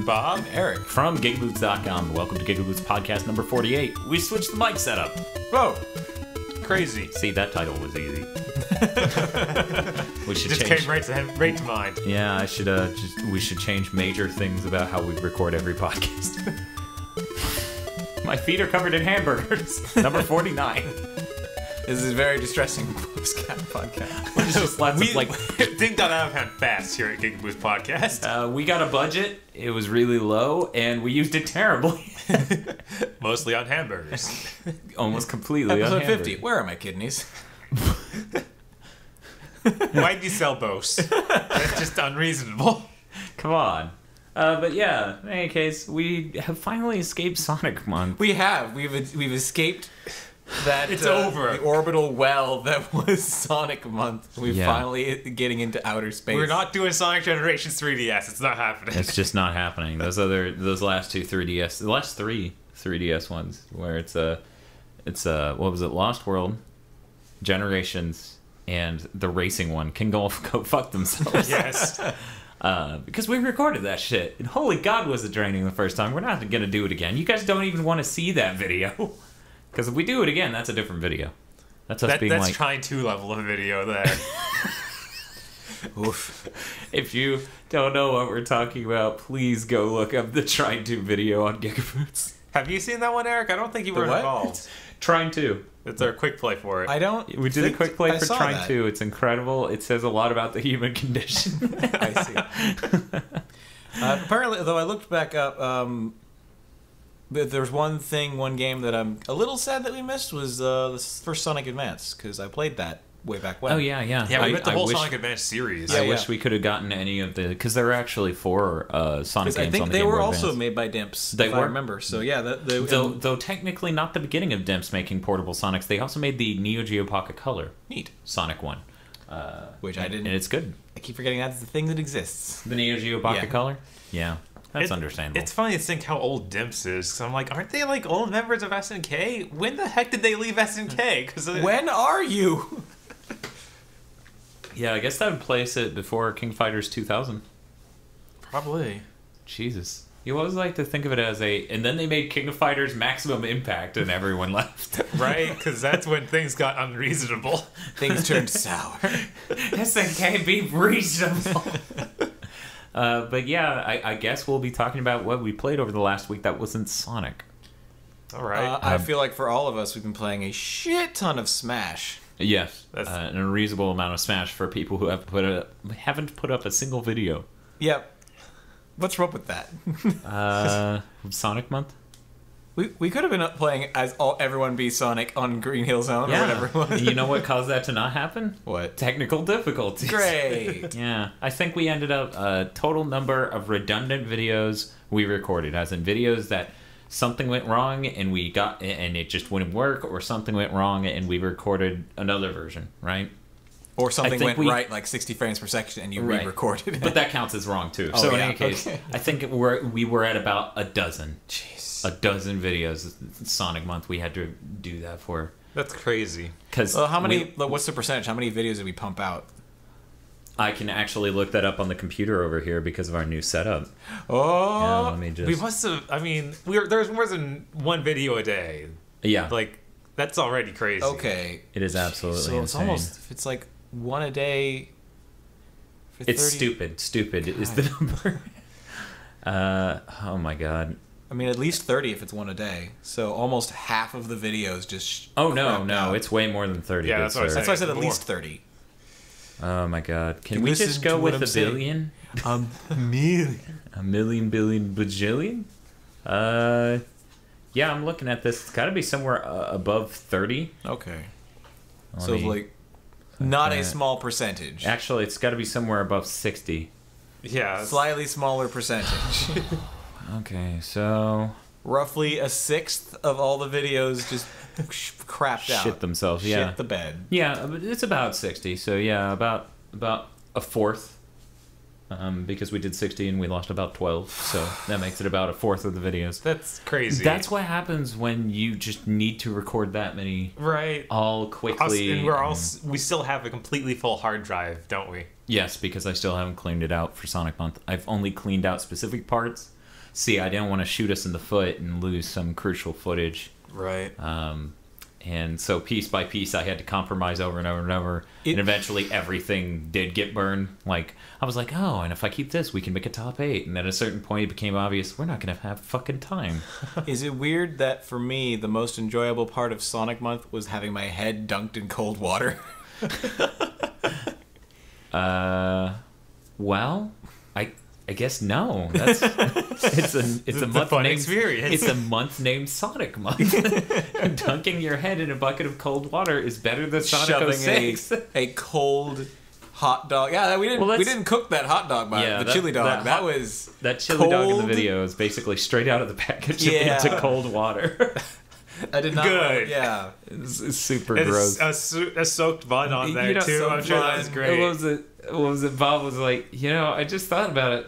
Bob. Eric. From GigaBoots.com. Welcome to GigaBoots Podcast number 48. We switched the mic setup. Whoa. Crazy. See, that title was easy. We should Just change. came right to mind. Yeah, we should change major things about how we record every podcast. My feet are covered in hamburgers. Number 49. This is a very distressing podcast. It's just lots of, like, Things got out of hand fast here at GigaBoots Podcast. we got a budget. It was really low, and we used it terribly. Mostly on hamburgers. Almost completely. Episode on 50. Where are my kidneys? Why'd you sell Bose? That's just unreasonable. Come on. But yeah, in any case, we have finally escaped Sonic Month. We have. We've escaped that. It's over. The orbital well that was Sonic Month. We're Yeah. finally getting into outer space. We're not doing Sonic Generations 3DS. It's not happening. It's just not happening. Those last two 3DS, the last three 3DS ones, where it's what was it? Lost World, Generations, and the racing one can go fuck themselves. Yes. Because we recorded that shit. And holy God, was it draining the first time. We're not gonna do it again. You guys don't even want to see that video. Because if we do it again, that's a different video. That's us being That's like... trying to level of video there. Oof. If you don't know what we're talking about, please go look up the Trying To video on GigaBoots. Have you seen that one, Eric? I don't think you were what? involved. Trying To. It's our quick play for it. I don't. We did a think quick play I for saw Trying that. To. It's incredible. It says a lot about the human condition. I see. Apparently, though, I looked back up. But there's one game that I'm a little sad that we missed was the first Sonic Advance, because I played that way back when. Oh, yeah. Yeah, we got the whole wish, Sonic Advance series. I Yeah. wish we could have gotten any of the... Because there were actually 4 Sonic 'Cause games I think on the they Game were Boy also Advance. made by Dimps. They if were? I remember. So yeah, Though technically not the beginning of Dimps making portable Sonics. They also made the Neo Geo Pocket Color neat. Sonic one. Which I didn't. And it's good. I keep forgetting that's the thing that exists. The Neo Geo Pocket Yeah. Color? Yeah. That's It- understandable. It's funny to think how old Dimps is. Cause I'm like, aren't they like old members of SNK? When the heck did they leave SNK? Because When are you? Yeah, I guess that would place it before King Fighters 2000. probably. Jesus. You always like to think of it as and then they made King of Fighters Maximum Impact and everyone left. Right? Because that's when things got unreasonable. Things turned sour. SNK be reasonable. But yeah, I guess we'll be talking about what we played over the last week that wasn't Sonic. All right. I feel like for all of us, we've been playing a shit ton of Smash. Yes, That's- an unreasonable amount of Smash for people who haven't put up a single video. Yep. What's wrong with that? Sonic Month? We could have been playing as everyone be Sonic on Green Hill Zone or whatever it was. You know what caused that to not happen? What? Technical difficulties. Great. Yeah, I think we ended up a total number of redundant videos we recorded, as in videos that something went wrong and it just wouldn't work, or something went wrong and we recorded another version, right? Or something think went right like 60 frames per second and you Right. re-recorded it. But that counts as wrong too. Oh, So in yeah, any case, okay. I think we were at about a dozen. Jeez. A dozen videos. Sonic Month we had to do that for. That's crazy. Because Well, how many? What's the percentage? How many videos did we pump out? I can actually look that up on the computer over here because of our new setup. Yeah, Oh, let me just. We must have. I mean, there's more than one video a day. Yeah, Like, that's already crazy. okay. it is absolutely So it's insane. almost it's like one a day. For It's 30 stupid. Stupid is the number. Oh my god. I mean, at least 30 if it's one a day. So almost half of the videos just. Oh no, crapped no, out. it's way more than 30. Yeah, good that's what I sir. said. That's why I said at More. least 30. Oh my god. Can You we listen just to go what with I'm a saying. billion? A million. A million, billion, bajillion? Yeah, I'm looking at this. It's got to be somewhere above 30. Okay. Let So me- like, not a that. small percentage. Actually, it's got to be somewhere above 60. Yeah. it's- Slightly smaller percentage. Okay, so Roughly a sixth of all the videos just crapped out. shit themselves. Yeah, Shit the bed. yeah, but it's about 60. So yeah, about a fourth. Because we did 60 and we lost about 12, so that makes it about a fourth of the videos. That's crazy. That's what happens when you just need to record that many right. all Us, quickly. and we still have a completely full hard drive, don't we? Yes, because I still haven't cleaned it out for Sonic Month. I've only cleaned out specific parts see, I didn't want to shoot us in the foot and lose some crucial footage. Right. And so piece by piece, I had to compromise over and over and over. And eventually everything did get burned. Like, I was like, oh, and if I keep this, we can make a top 8. And at a certain point, it became obvious, we're not going to have fucking time. Is it weird that for me, the most enjoyable part of Sonic Month was having my head dunked in cold water? Well, I guess no. That's it's a month fun named experience. It's a month named Sonic Month. Dunking your head in a bucket of cold water is better than Sonic 06. a cold hot dog. Yeah, we didn't cook that hot dog by the chili dog. That chili dog in the video is basically straight out of the package into cold water. I did not. Good. Yeah, it's super It's gross. a soaked bun on there too. so I'm sure fun. that's great. What was it? Bob was like, I just thought about it.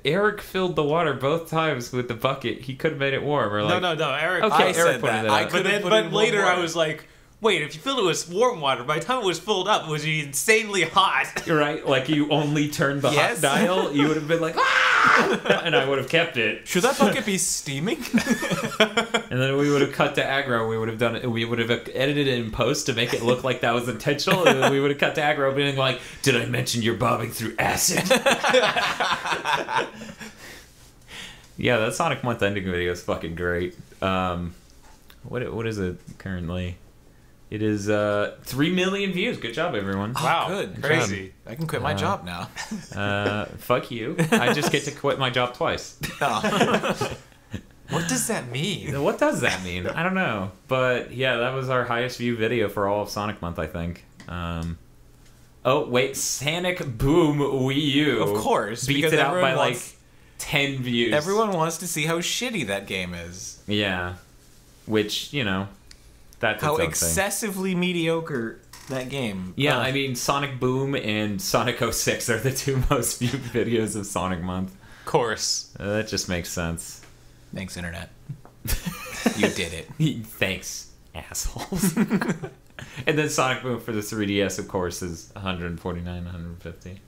Eric filled the water both times with the bucket. He could have made it warm. Or like, no, Eric. Okay, I Eric said pointed that. it out. But later I was like, wait, if you filled it with warm water, by the time it was filled up, it was insanely hot. You're right. Like, you only turned the hot dial, you would have been like, ah! And I would have kept it. Should that bucket be steaming? And then we would have cut to aggro. We would have done it. We would have edited it in post to make it look like that was intentional. And then we would have cut to aggro, being like, "Did I mention you're bobbing through acid?" Yeah, that Sonic Month ending video is fucking great. What is it currently? It is 3 million views. Good job, everyone. Wow, good. crazy. I can quit my job now. Fuck you. I just get to quit my job twice. What does that mean? What does that mean? I don't know. But yeah, that was our highest view video for all of Sonic Month, I think. Oh, wait. Sonic Boom Wii U. Of course. Beats it out by like 10 views. Everyone wants to see how shitty that game is. Yeah. Which, that's how its own excessively mediocre that game. Yeah, I mean, Sonic Boom and Sonic 06 are the 2 most viewed videos of Sonic Month. Of course. That just makes sense. Thanks, Internet. You did it. Thanks, assholes. And then Sonic Boom for the 3DS, of course, is 149, 150.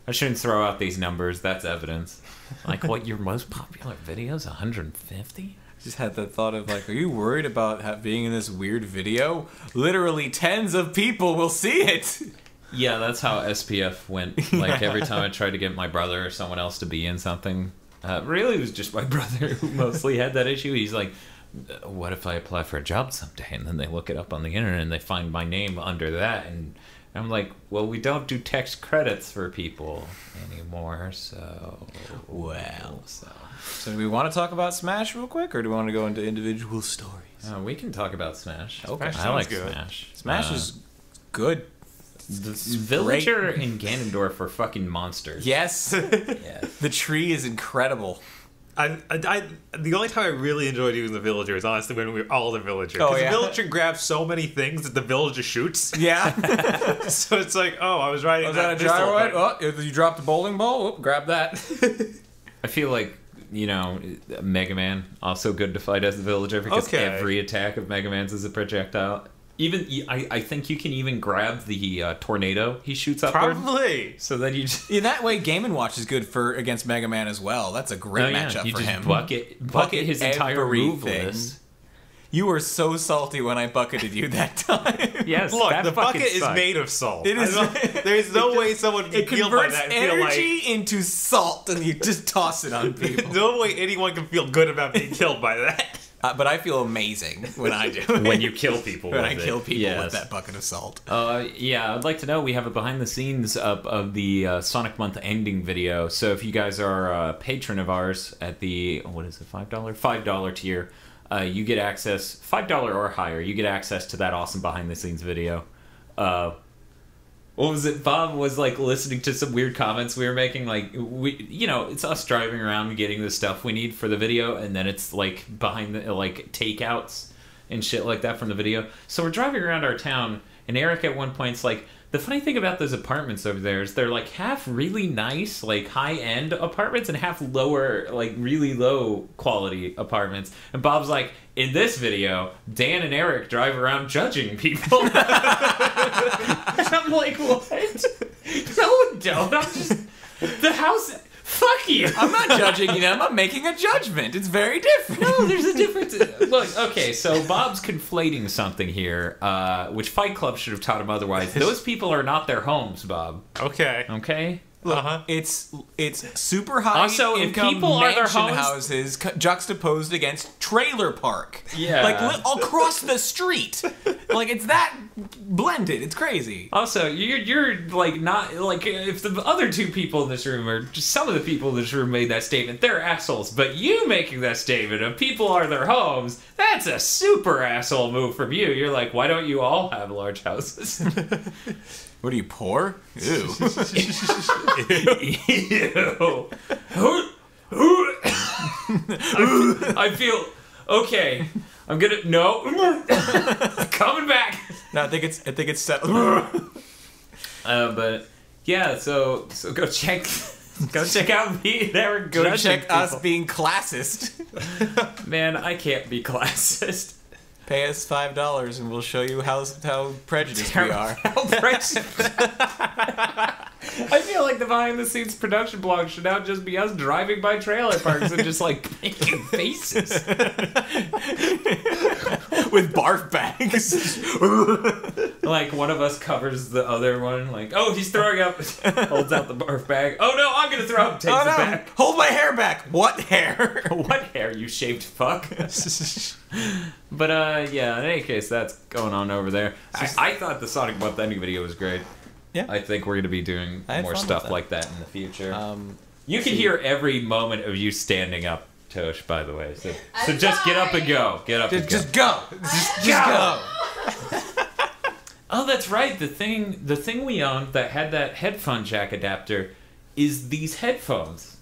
I shouldn't throw out these numbers. That's evidence. Like, what, your most popular video is 150? Just had the thought of like, are you worried about being in this weird video? Literally tens of people will see it. Yeah, that's how SPF went. Like, every time I tried to get my brother or someone else to be in something, really it was just my brother who mostly had that issue. He's like, what if I apply for a job someday? And then they look it up on the internet and they find my name under that. And I'm like, well, we don't do text credits for people anymore, so... Well... So do we want to talk about Smash real quick, or do we want to go into individual stories? We can talk about Smash. Okay. I like good. Smash. Smash is good. The Villager and Ganondorf are fucking monsters. Yes. Yes. The tree is incredible. The only time I really enjoyed using the villager is honestly when we were all the villager. Oh, Because yeah. the villager grabs so many things that the villager shoots. Yeah. So it's like, oh, I was riding Was that a pistol, gyroid? but- Oh, you dropped the bowling ball? Oh, grab that. I feel like, Mega Man, also good to fight as the villager because every attack of Mega Man's is a projectile. Even, I think you can even grab the tornado he shoots upward. Probably. So then you just... In that way, Game & Watch is good against Mega Man as well. That's a great matchup you for just him. bucket his entire move everything. list. You were so salty when I bucketed you that time. Yes, Look, that the bucket is sucked. made of salt. It is. There's no way someone can It feel by converts that and feel like... energy into salt, and you just toss it on people. No way anyone can feel good about being killed by that. But I feel amazing when I do. When you kill people when with I it. kill people Yes. with that bucket of salt. Yeah, I'd like to know, we have a behind the scenes of the Sonic Month ending video. So if you guys are a patron of ours at the, what is it, $5 tier, you get access, $5 or higher, you get access to that awesome behind the scenes video. What was it? Bob was like listening to some weird comments we were making. Like, it's us driving around getting the stuff we need for the video, and then it's like behind the like takeouts and shit like that from the video. So we're driving around our town, and Eric at one point's like, the funny thing about those apartments over there is they're like half really nice, like high-end apartments, and half lower, like really low quality apartments. And Bob's like, in this video, Dan and Eric drive around judging people. And I'm like, what? No, don't. I'm just... The house Fuck you. I'm not judging them. I'm making a judgment. It's very different. No, there's a difference. Look, okay, so Bob's conflating something here, which Fight Club should have taught him otherwise. Those people are not their homes, Bob. Okay. Okay? Uh-huh. It's super high Also, if income people are their mansion homes- houses juxtaposed against trailer park. Yeah. Like across the street. Like it's that blended. It's crazy. Also, you're like not like if the other two people in this room or just some of the people in this room made that statement, they're assholes. But you making that statement of people are their homes, that's a super asshole move from you. You're like, why don't you all have large houses? What are you, poor? Ew. Ew. I feel okay. I'm gonna coming back. No, I think it's set. But yeah, so go check out me there. Go check us being classist. Man, I can't be classist. Pay us $5 and we'll show you how prejudiced we are. I feel like the behind the scenes production blog should now just be us driving by trailer parks and just like making faces With barf bags. like one of us covers the other one, like, oh, he's throwing up, holds out the barf bag. Oh no, I'm gonna throw up, takes it back. Hold my hair back. What hair? What hair, you shaved fuck? But yeah, in any case, that's going on over there. I thought the Sonic Month ending video was great. Yeah. I think we're going to be doing I had more fun stuff with that. like that in the future. You can hear every moment of you standing up, Tosh, by the way. So just get up and go. Get up and go. Just go. Just go. Oh, that's right. The thing we owned that had that headphone jack adapter is these headphones.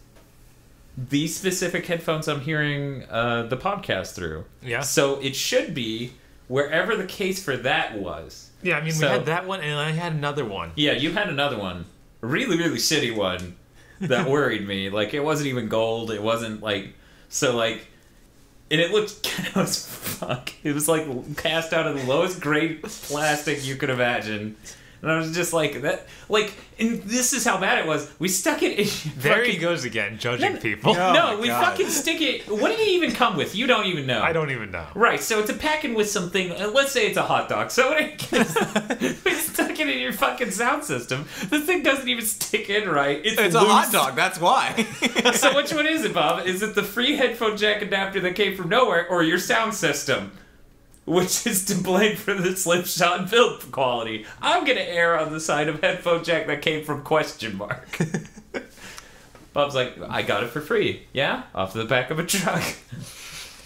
These specific headphones I'm hearing the podcast through. Yeah. So it should be wherever the case for that was. Yeah, I mean, we had that one, and I had another one. Yeah, you had another one. A really, really shitty one that worried me. Like, it wasn't even gold. It wasn't, like... So, like... And it looked kind of as fuck. It was, like, cast out of the lowest grade plastic you could imagine. And I was just like, that... Like, and this is how bad it was. We stuck it in... There he goes again, judging people. Oh No, my we God. fucking stick it... What did it even come with? You don't even know. I don't even know. Right, so it's a packing with something. Let's say it's a hot dog. So we stuck it in your fucking sound system. The thing doesn't even stick in right. It's It's a loose. hot dog. That's why. So which one is it, Bob? Is it the free headphone jack adapter that came from nowhere, or your sound system, which is to blame for the slipshod build quality? I'm gonna err on the side of headphone jack that came from ? Bob's like, I got it for free. Yeah, off the back of a truck.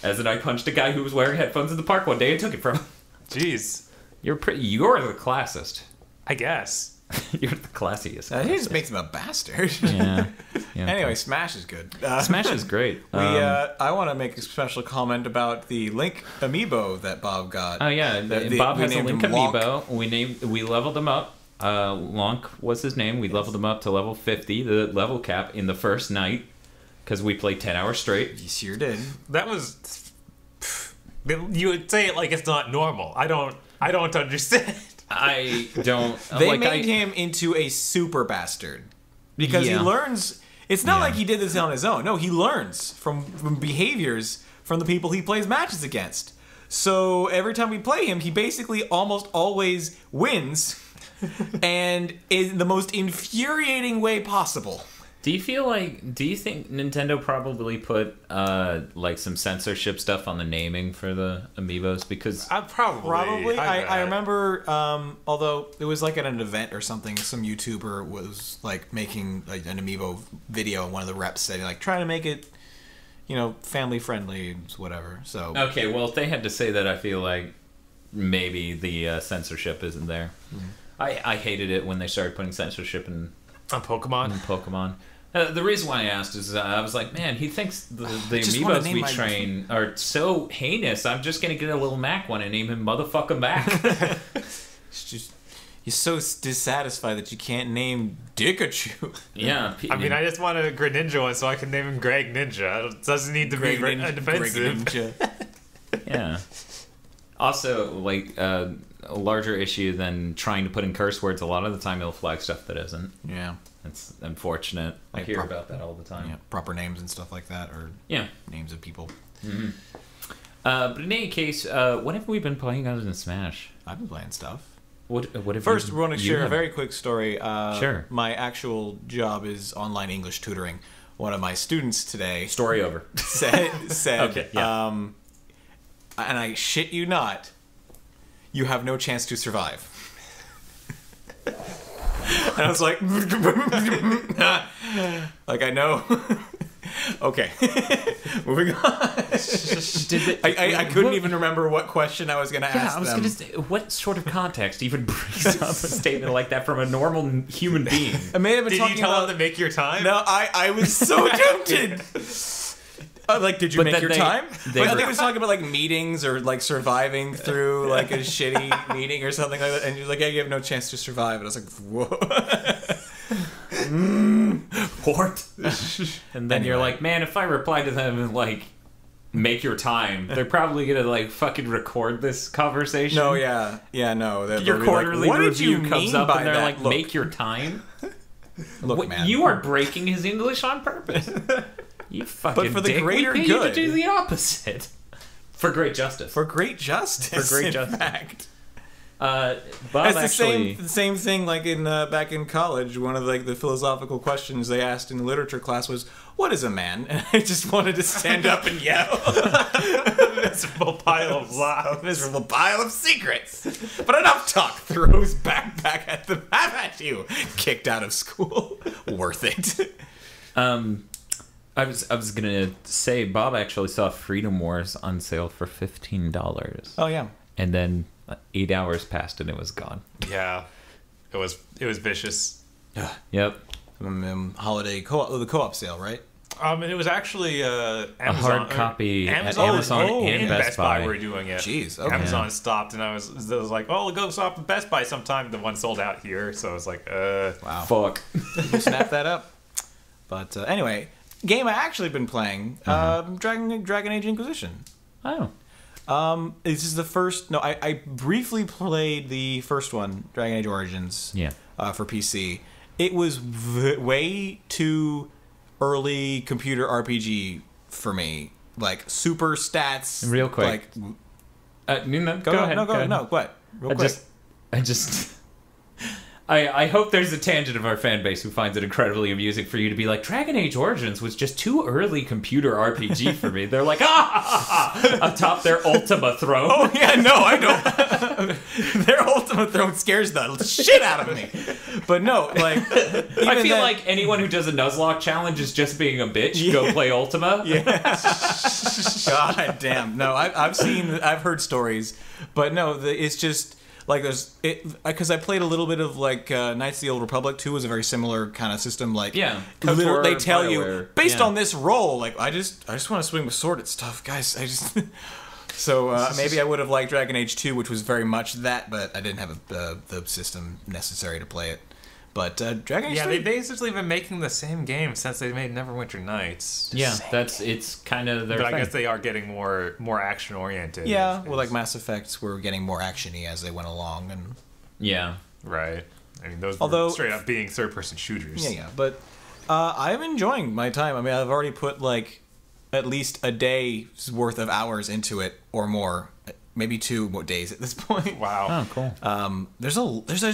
As in, I punched a guy who was wearing headphones in the park one day and took it from him. Jeez. You're the classist. I guess. You're the classiest. He just makes him a bastard. Yeah. Anyway, Smash is good. Smash is great. I want to make a special comment about the Link amiibo that Bob got. Oh yeah, That Bob we has a named Link him Lonk. amiibo. We leveled him up. Lonk was his name. We leveled him up to level 50, the level cap, in the first night because we played 10 hours straight. You sure did. That was... You would say it like it's not normal. I don't understand. I don't. They made him into a super bastard because he learns. It's not like he did this on his own. No, he learns from behaviors from the people he plays matches against. So every time we play him, he basically almost always wins, and in the most infuriating way possible. Do you think Nintendo probably put like some censorship stuff on the naming for the amiibos? Because Probably. I remember, although it was like at an event or something, some YouTuber was like making like an amiibo video, and one of the reps said like trying to make it, family friendly, whatever. So okay, well, if they had to say that, I feel like maybe the censorship isn't there. I hated it when they started putting censorship in On Pokemon? Pokemon. The reason why I asked is I was like, man, he thinks the just wanna amiibos name we my- train are so heinous. I'm just going to get a little Mac one and name him Motherfucker Mac. it's just you're so dissatisfied that you can't name Dikachu. Yeah. I mean, I just want a Greninja one so I can name him Greg Ninja. It doesn't need to be defensive. Ninja. Yeah. Also, like, a larger issue than trying to put in curse words. A lot of the time, it'll flag stuff that isn't. Yeah. It's unfortunate. I hear about that all the time. Yeah, proper names and stuff like that, or names of people. Mm-hmm. But in any case, what have we been playing other than Smash? I've been playing stuff. What have First, you, we want to share have... a very quick story. Sure. My actual job is online English tutoring. One of my students today Story over. said Okay, yeah. and I shit you not, you have no chance to survive. And I was like, like, I know. Okay. Moving on. I couldn't even remember what question I was going to ask them. I was going to say, what sort of context even brings up a statement like that from a normal human being? I may have been Did talking you tell about... them to make your time? No, I was so tempted. Like, did you make your time? But I think he was talking about, like, meetings or, like, surviving through, like, a shitty meeting or something like that. And you're like, yeah, you have no chance to survive. And I was like, whoa. What? And then you're like, man, if I reply to them and, like, make your time, they're probably going to, like, fucking record this conversation. No, yeah. Yeah, no. Your quarterly like, review comes up and they're that? like, Look. make your time? Look, what, man. you are breaking his English on purpose. You fucking But for the dick. greater We pay good. you to do the opposite. For great justice. For great justice. For great in justice. fact. Bob It's actually... the same thing like in back in college. One of the philosophical questions they asked in the literature class was, "What is a man?" And I just wanted to stand up and yell. Miserable pile of lies. A miserable pile of secrets. But enough talk. Throw his backpack at you. Kicked out of school. Worth it. I was gonna say Bob actually saw Freedom Wars on sale for $15. Oh yeah. And then 8 hours passed and it was gone. Yeah, it was vicious. Yep. Holiday the co-op sale, right? And it was actually Amazon, a hard copy at Amazon and Best Buy. were doing it. Jeez, okay. Amazon stopped, and I was like, "Oh, we'll go shop at Best Buy sometime." The one sold out here, so I was like, Wow. Fuck. We'll snap that up. But anyway, game I actually been playing, Dragon Age Inquisition. Oh. This is the first. No, I briefly played the first one, Dragon Age Origins. Yeah. For PC, it was way too early computer RPG for me. Like super stats. Real quick. Like, No, go ahead. ahead. No, what? Real quick. I hope there's a tangent of our fan base who finds it incredibly amusing for you to be like, Dragon Age Origins was just too early computer RPG for me. They're like, atop their Ultima throne. Oh, yeah, no, I don't. Their Ultima throne scares the shit out of me. But no, like... I feel like anyone who does a Nuzlocke challenge is just being a bitch. Yeah. Go play Ultima. Yeah. God damn. No, I've heard stories. But no, it's just... Like because I played a little bit of like Knights of the Old Republic 2 was a very similar kind of system. Like KOTOR, they tell BioWare. you based on this roll. Like I just want to swing with sword at stuff, guys. So maybe I would have liked Dragon Age 2, which was very much that, but I didn't have the system necessary to play it. But Dragon Age 3... they've basically been making the same game since they made Neverwinter Nights. It's kind of their But thing. I guess they are getting more action oriented. Yeah, well, like Mass Effects were getting more actiony as they went along, and right. I mean, those were straight up being third person shooters. Yeah. But I'm enjoying my time. I mean, I've already put like at least a day's worth of hours into it or more. Maybe 2 more days at this point. Wow. Oh, cool. There's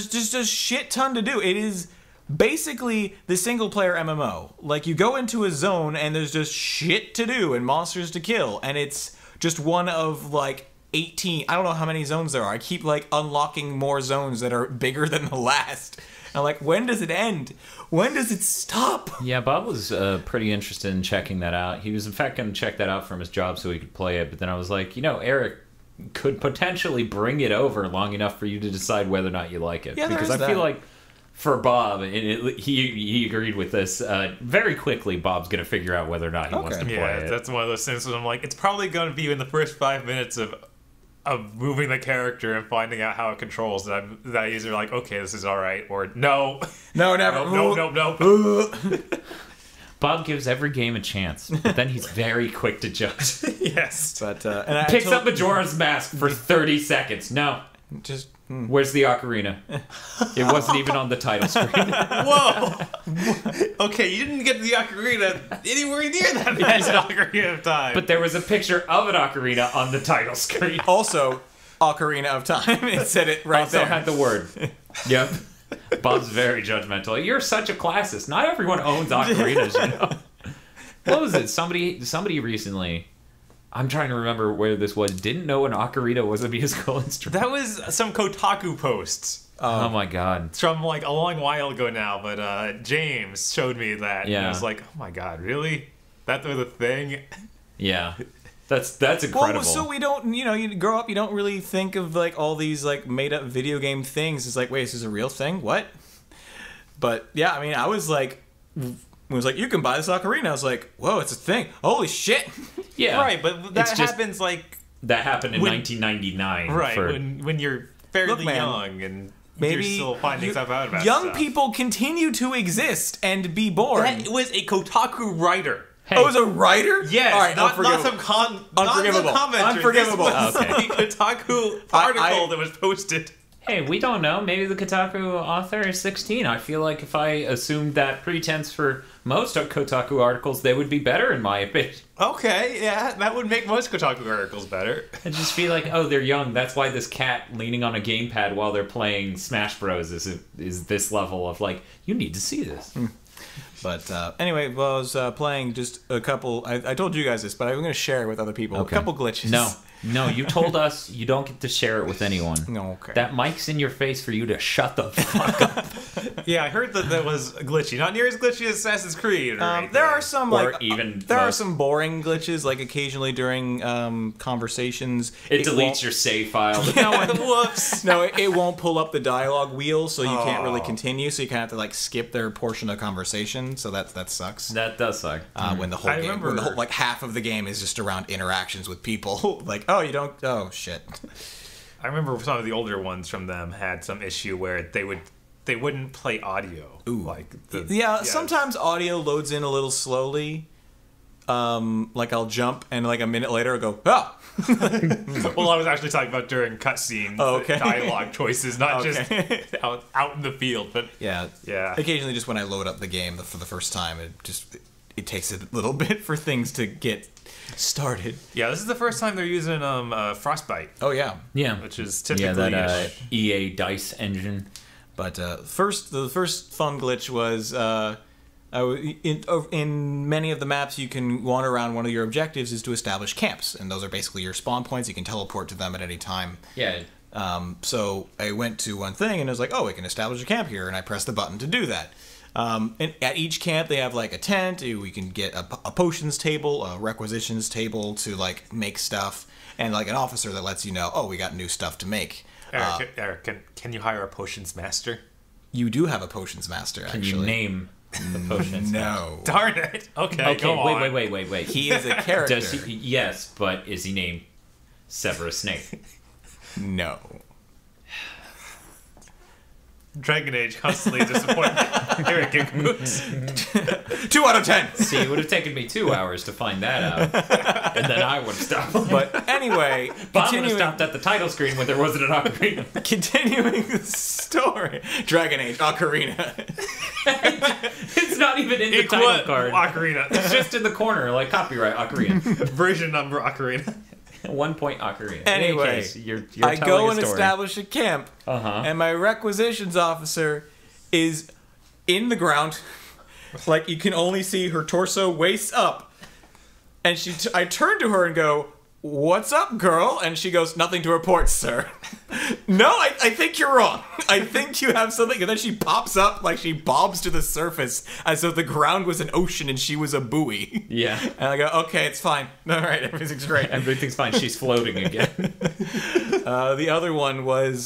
just a shit ton to do. It is basically the single player MMO. Like you go into a zone and there's just shit to do and monsters to kill, and it's just one of like 18. I don't know how many zones there are. I keep like unlocking more zones that are bigger than the last. And I'm like, when does it end? When does it stop? Yeah, Bob was pretty interested in checking that out. He was in fact going to check that out from his job so he could play it, but then I was like, Eric could potentially bring it over long enough for you to decide whether or not you like it. Yeah, because I feel like for Bob, he agreed with this. Very quickly, Bob's going to figure out whether or not he wants to play it. Yeah, that's one of those things where I'm like, it's probably going to be in the first 5 minutes of moving the character and finding out how it controls that I either like, okay, this is all right, or no. No, never. No. Bob gives every game a chance, but then he's very quick to judge. Yes. But and Picks up Majora's Mask for 30 seconds. No. Just Where's the ocarina? It wasn't even on the title screen. Whoa! Okay, you didn't get the ocarina anywhere near that fast Ocarina of Time. But there was a picture of an ocarina on the title screen. also Ocarina of Time. It said it right Also there. had the word. Yep. Bob's very judgmental. You're such a classist. Not everyone owns ocarinas, you know. What was it? Somebody recently, I'm trying to remember where this was, didn't know an ocarina was a musical instrument. that was some Kotaku posts Oh my god. from like a long while ago now, but James showed me that. And I Yeah. was like, oh my god, really? That was a thing? Yeah. That's incredible. Well, so we don't, you grow up, you don't really think of like all these like made up video game things. It's like, wait, is this a real thing? What? But yeah, I mean, I was like, you can buy this ocarina. I was like, whoa, it's a thing. Holy shit. yeah. Right, but that It's just- happens like That happened in When- 1999. right for- when you're fairly Look, man, young and Maybe you're still finding stuff out about young stuff. people continue to exist and be born. That was a Kotaku writer. Hey, Oh, it was a writer? Yes, All right, not unforgivable. some Unforgivable. commenter. Unforgivable. This was Okay. a Kotaku article I- that was posted. hey, we don't know. Maybe the Kotaku author is 16. I feel like if I assumed that pretense for most of Kotaku articles, they would be better in my opinion. Okay, yeah, that would make most Kotaku articles better. I'd just feel like, oh, they're young. That's why this cat leaning on a gamepad while they're playing Smash Bros. is this level of like, you need to see this. But anyway, well, I was playing just a couple. I told you guys this, but I'm going to share it with other people. Okay. A couple glitches. No, you told us you don't get to share it with anyone. No, okay. That mic's in your face for you to shut the fuck up. Yeah, I heard that was glitchy. Not near as glitchy as Assassin's Creed. Or anything. there are some Or like even there are most- some boring glitches, like occasionally during conversations. It deletes won't- your save file. Whoops. No, it won't pull up the dialogue wheel, so you can't really Oh. continue. So you kind of have to like skip their portion of conversation. So that sucks. That does suck. When the whole I game, when the remember- whole like half of the game is just around interactions with people. Like, oh, you don't. Oh shit. I remember some of the older ones from them had some issue where they wouldn't play audio. Ooh. Like Yeah, sometimes audio loads in a little slowly. Like I'll jump and like a minute later I'll go, ah! Well, I was actually talking about during cutscenes, Oh, okay. dialogue choices, not Okay. just out in the field. But Yeah. Yeah. Occasionally just when I load up the game for the first time, it takes a little bit for things to get started. yeah, this is the first time they're using Frostbite, Oh yeah. Yeah. which is typically Yeah, that EA Dice engine. But the first fun glitch was in many of the maps you can wander around. One of your objectives is to establish camps, and those are basically your spawn points. You can teleport to them at any time. Yeah. So I went to one thing and it was like, oh, we can establish a camp here, and I pressed the button to do that. And at each camp they have like a tent. We can get a potions table, a requisitions table to like make stuff, and like an officer that lets you know, oh, we got new stuff to make. Eric, can you hire a potions master? You do have a potions master, Can actually. you name the potions? No. Darn it! Okay, Okay, go on. wait. He is a character. Does he? Yes, but is he named Severus Snape? No. Dragon Age constantly disappointed. Eric GigaBoots. 2 out of 10. See, it would have taken me 2 hours to find that out, and then I would have stopped. But anyway, Bob would have continuing, stopped at the title screen when there wasn't an ocarina. continuing the story. Dragon Age Ocarina. It's not even in the It title was card. Ocarina. It's just in the corner, like copyright ocarina. Version number Ocarina. 1 point ocarina. In Anyway, any case, you're I telling go a and story. establish a camp, Uh-huh. and my requisitions officer is in the ground, like you can only see her torso waist up, and I turn to her and go, "What's up, girl?" And she goes, "Nothing to report, sir." No, I think you're wrong. I think you have something. And then she pops up like she bobs to the surface as though the ground was an ocean and she was a buoy. Yeah. And I go, "Okay, it's fine. All right, everything's great." Everything's fine. She's floating again. The other one was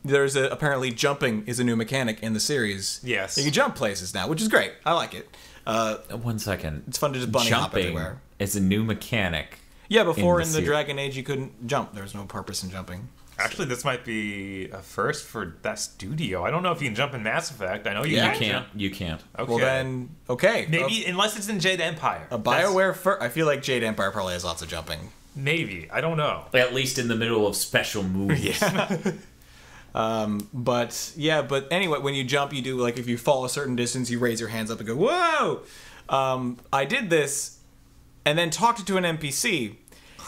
there's apparently jumping is a new mechanic in the series. Yes. You can jump places now, which is great. I like it. 1 second. It's fun to just bunny hop Jumping everywhere. is a new mechanic. Yeah, before in in the the ser- Dragon Age you couldn't jump. There was no purpose in jumping. Actually, this might be a first for that studio. I don't know if you can jump in Mass Effect. I know you Yeah. can. You can't. You can't. Okay. Well then, okay. Maybe unless it's in Jade Empire. a BioWare. I feel like Jade Empire probably has lots of jumping. Maybe. I don't know. At least in the middle of special moves. But anyway, when you jump, you do, like, if you fall a certain distance, you raise your hands up and go, whoa! I did this and then talked to an NPC.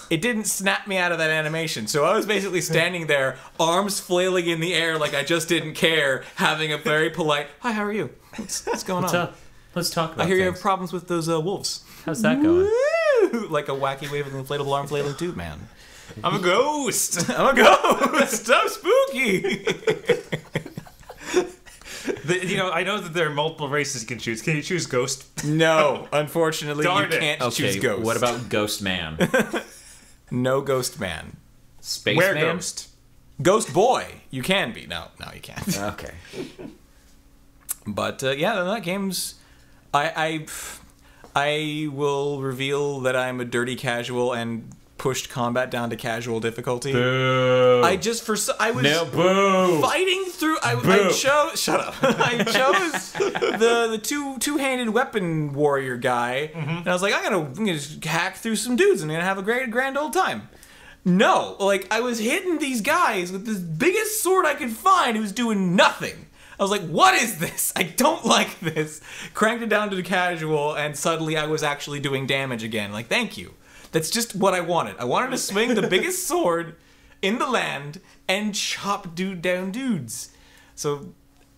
It didn't snap me out of that animation. So I was basically standing there, arms flailing in the air like I just didn't care, having a very polite, hi, how are you? What's going What's on? up? Let's talk about I hear things. you have problems with those wolves. How's that going? Woo! Like a wacky wave of inflatable arm flailing tube man. I'm a ghost. I'm a ghost! I'm spooky! I know that there are multiple races you can choose. Can you choose ghost? No, unfortunately, Darn you it. can't choose Okay, ghost. what about Ghost Man? No ghost man. Space Where Man? ghost? Ghost boy. You can be. No, you can't. Okay. But yeah, that game's. I will reveal that I'm a dirty casual and pushed combat down to casual difficulty. Boo. I was boo. fighting through. I chose. Shut up. I chose the two-handed weapon warrior guy, and I was like, I'm gonna just hack through some dudes and I'm gonna have a grand old time. No, like I was hitting these guys with the biggest sword I could find. It was doing nothing. I was like, what is this? I don't like this. Cranked it down to the casual, and suddenly I was actually doing damage again. Like, thank you. That's just what I wanted. I wanted to swing the biggest sword in the land and chop down dudes. So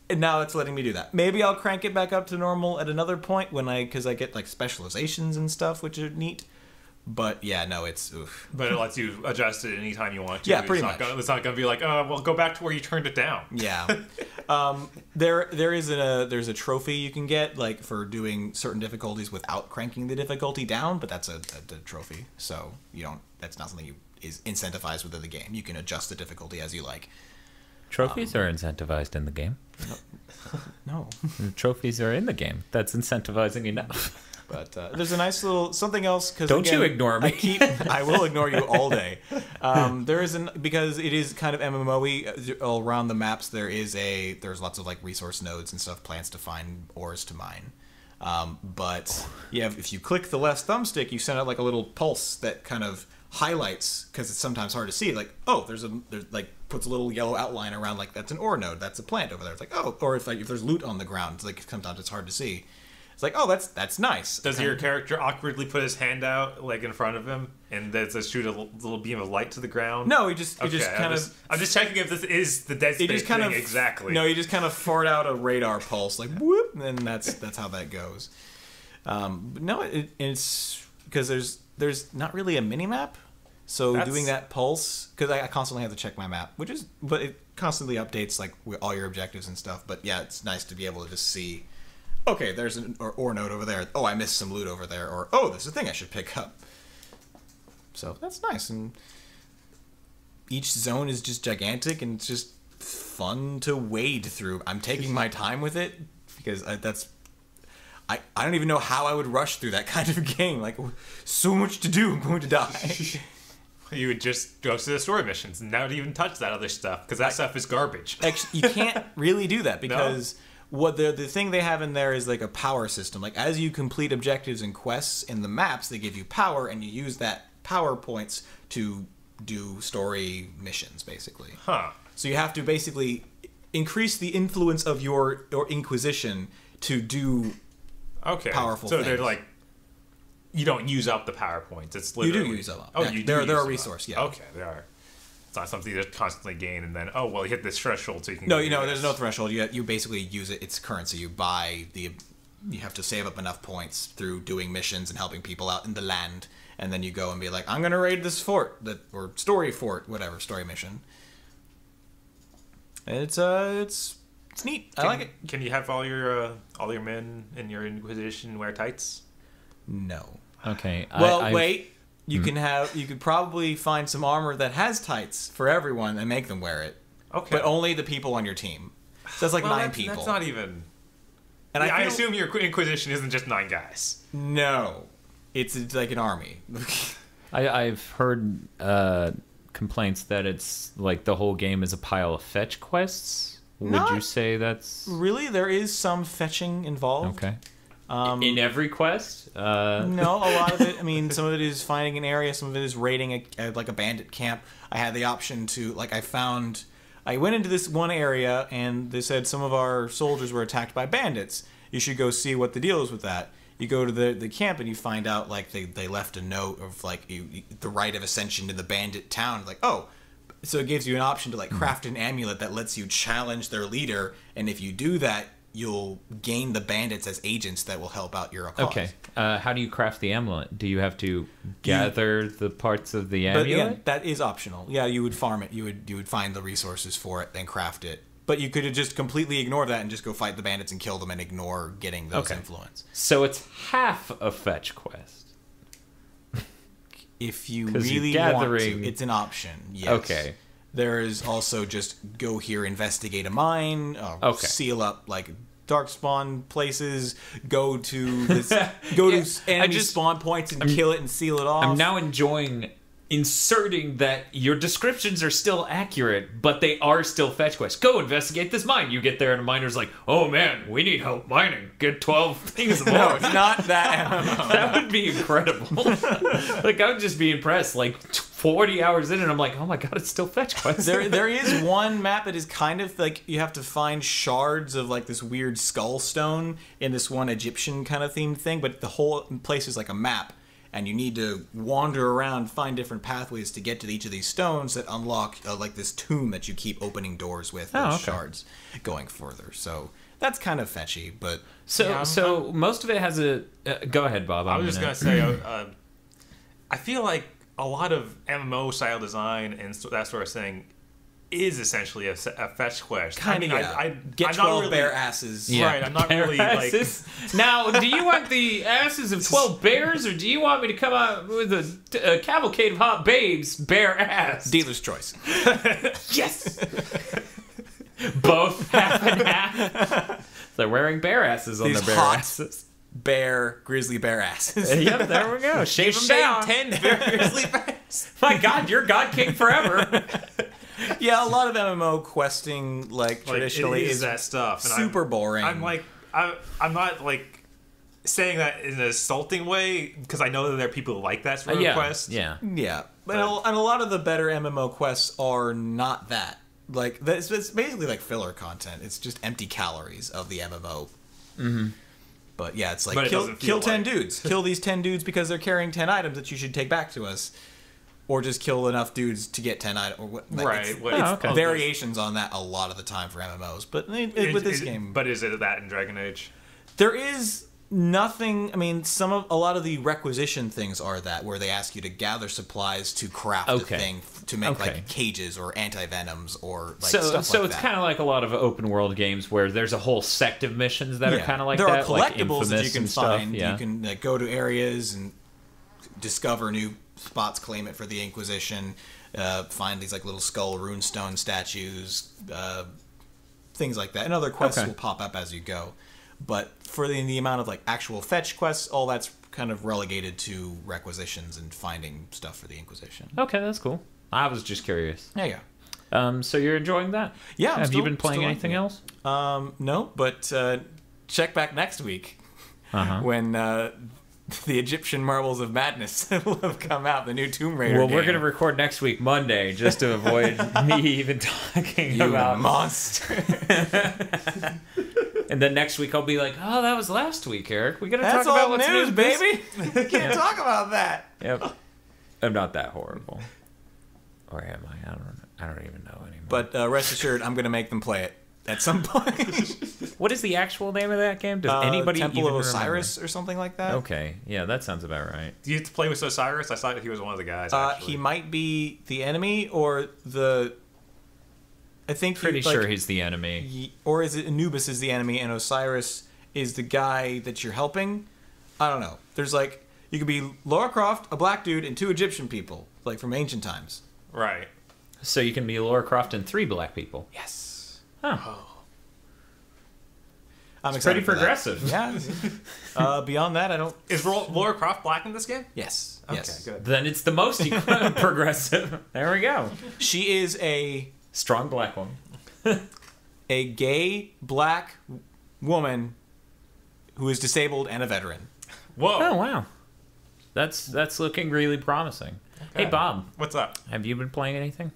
and now it's letting me do that. Maybe I'll crank it back up to normal at another point because I get like specializations and stuff, which are neat. But yeah, no, it's oof. But it lets you adjust it anytime you want to. Yeah, pretty much. It's not going to be like, well, go back to where you turned it down. Yeah. There's a trophy you can get like for doing certain difficulties without cranking the difficulty down, but that's a trophy, so you don't. That's not something is incentivized within the game. You can adjust the difficulty as you like. Trophies are incentivized in the game. No. Trophies are in the game. That's incentivizing enough. But there's a nice little something else. Don't you ignore me. I will ignore you all day. Because it is kind of MMO-y all around the maps. There's lots of like resource nodes and stuff, plants to find, ores to mine. But yeah, if you click the left thumbstick, you send out like a little pulse that kind of highlights, because it's sometimes hard to see. Like, oh, there's like puts a little yellow outline around like that's an ore node, that's a plant over there. It's like, oh, or if there's loot on the ground, it's like sometimes it's hard to see. It's like, oh, that's nice. Does your character awkwardly put his hand out like in front of him and then shoot a little beam of light to the ground? No, he just kind of. I'm just checking if this is the Dead Space thing exactly. No, you just kind of fart out a radar pulse like whoop, and that's how that goes. But no, it's because there's not really a mini map, so doing that pulse, because I constantly have to check my map, but it constantly updates like all your objectives and stuff. But yeah, it's nice to be able to just see. Okay, there's an ore node over there. Oh, I missed some loot over there. Or, oh, there's a thing I should pick up. So that's nice. And each zone is just gigantic, and it's just fun to wade through. I'm taking my time with it because I don't even know how I would rush through that kind of game. Like, so much to do, I'm going to die. You would just go to the story missions and not even touch that other stuff because that stuff is garbage. Actually, you can't really do that because... No? What the thing they have in there is like a power system. Like as you complete objectives and quests in the maps, they give you power, and you use that power points to do story missions, basically. Huh. So you have to basically increase the influence of your Inquisition to do powerful things. So they're like, you don't use up the power points. It's literally... You do use them up. Oh, yeah, you do they're a use resource, them. yeah. Okay, they are. It's not something you just constantly gain and then, you hit this threshold so you can... No, there's no threshold. You basically use it. It's currency. You have to save up enough points through doing missions and helping people out in the land, and then you go and be like, I'm going to raid this fort, or story fort, whatever, story mission. It's neat. I like it. Can you have all your men in your Inquisition wear tights? No. Okay. Wait. You could probably find some armor that has tights for everyone and make them wear it. Okay. But only the people on your team. So that's like 9 people. That's not even... And I assume your Inquisition isn't just 9 guys. No. It's like an army. I've heard complaints that it's like the whole game is a pile of fetch quests. Would you say that's... Really? There is some fetching involved. Okay. In every quest? No, a lot of it. I mean, some of it is finding an area. Some of it is raiding a bandit camp. I had the option to I went into this one area and they said some of our soldiers were attacked by bandits. You should go see what the deal is with that. You go to the camp and you find out like they left a note of like the right of ascension to the bandit town. Like, oh, so it gives you an option to like craft an amulet that lets you challenge their leader, and if you do that, you'll gain the bandits as agents that will help out your cause. Okay. How do you craft the amulet? Do you have to gather the parts of the amulet? But again, that is optional. Yeah, you would farm it. You would find the resources for it and craft it. But you could just completely ignore that and just go fight the bandits and kill them and ignore getting those influence. So it's half a fetch quest. If you really want to, it's an option. Yes. Okay. There is also just go here, investigate a mine, seal up like dark spawn places, go to enemy spawn points and kill it and seal it off. I'm now enjoying inserting that your descriptions are still accurate, but they are still fetch quests. Go investigate this mine. You get there and the miner's like, oh man, we need help mining. Get 12 things more. No, it's not that MMO. That would be incredible. Like, I would just be impressed. Like, 40 hours in and I'm like, oh my god, it's still fetch quests. There is one map that is kind of like you have to find shards of like this weird skull stone in this one Egyptian kind of themed thing, but the whole place is like a map. And you need to wander around, find different pathways to get to each of these stones that unlock like this tomb that you keep opening doors with, those shards going further. So that's kind of fetchy, but so most of it has a. Go ahead, Bob. I was just gonna say, I feel like a lot of MMO style design and that sort of thing is essentially a fetch quest. Kind of, I get I'm 12 not really, bare asses. Yeah. Right, I'm not really asses. Like... Now, do you want the asses of 12 bears, or do you want me to come out with a cavalcade of hot babes, bare ass? Dealer's choice. Yes! Both half and half. They're wearing bare asses on their bare asses. Bear, grizzly bear asses. Yep, there we go. Shave them down. 10 bear grizzly bears. My god, you're God King forever. Yeah, a lot of MMO questing, like traditionally, is that stuff. And super boring. I'm not like saying that in an assaulting way because I know that there are people who like that sort of quest. Yeah. But and a lot of the better MMO quests are not that. Like it's basically like filler content. It's just empty calories of the MMO. Mm-hmm. But yeah, it's like kill 10 dudes. Kill these 10 dudes because they're carrying 10 items that you should take back to us. Or just kill enough dudes to get 10 items. Or what, like, it's variations on that a lot of the time for MMOs. But with this game... But is it that in Dragon Age? There is nothing... I mean, a lot of the requisition things are that, where they ask you to gather supplies to craft a thing to make like cages or anti-venoms or like stuff like that. So it's kind of like a lot of open world games where there's a whole sect of missions that are kind of like that. There are collectibles that you can find. Yeah. You can go to areas and discover new spots, claim it for the Inquisition, find these like little skull runestone statues, things like that. And other quests will pop up as you go. But for the amount of like actual fetch quests, all that's kind of relegated to requisitions and finding stuff for the Inquisition. Okay, that's cool. I was just curious. Yeah. So you're enjoying that? Yeah. Have you been playing anything else? No, but check back next week when the Egyptian Marbles of Madness will have come out, the new Tomb Raider game. We're going to record next week, Monday, just to avoid me even talking about... monster. And then next week I'll be like, oh, that was last week, Eric. We got to talk about what's news, baby. We can't talk about that. Yep. I'm not that horrible. Or am I? I don't even know anymore. But rest assured, I'm going to make them play it at some point. What is the actual name of that game? Does anybody Temple even of Osiris remember? Or something like that? Okay. Yeah, that sounds about right. Do you have to play with Osiris? I thought he was one of the guys, actually. He might be the enemy or the... I think pretty sure he's the enemy. Or is it Anubis is the enemy and Osiris is the guy that you're helping? I don't know. There's like... You could be Lara Croft, a black dude, and 2 Egyptian people, like from ancient times. Right. So you can be Lara Croft and 3 black people. Yes. Huh. I'm excited. Pretty progressive. Yeah. Beyond that, I don't... Is Lara Croft black in this game? Yes. Okay, yes. good. Then it's the most progressive. There we go. She is a... Strong black woman. A gay black woman who is disabled and a veteran. Whoa. Oh wow, that's looking really promising. Okay. Hey Bob, What's up? have you been playing anything?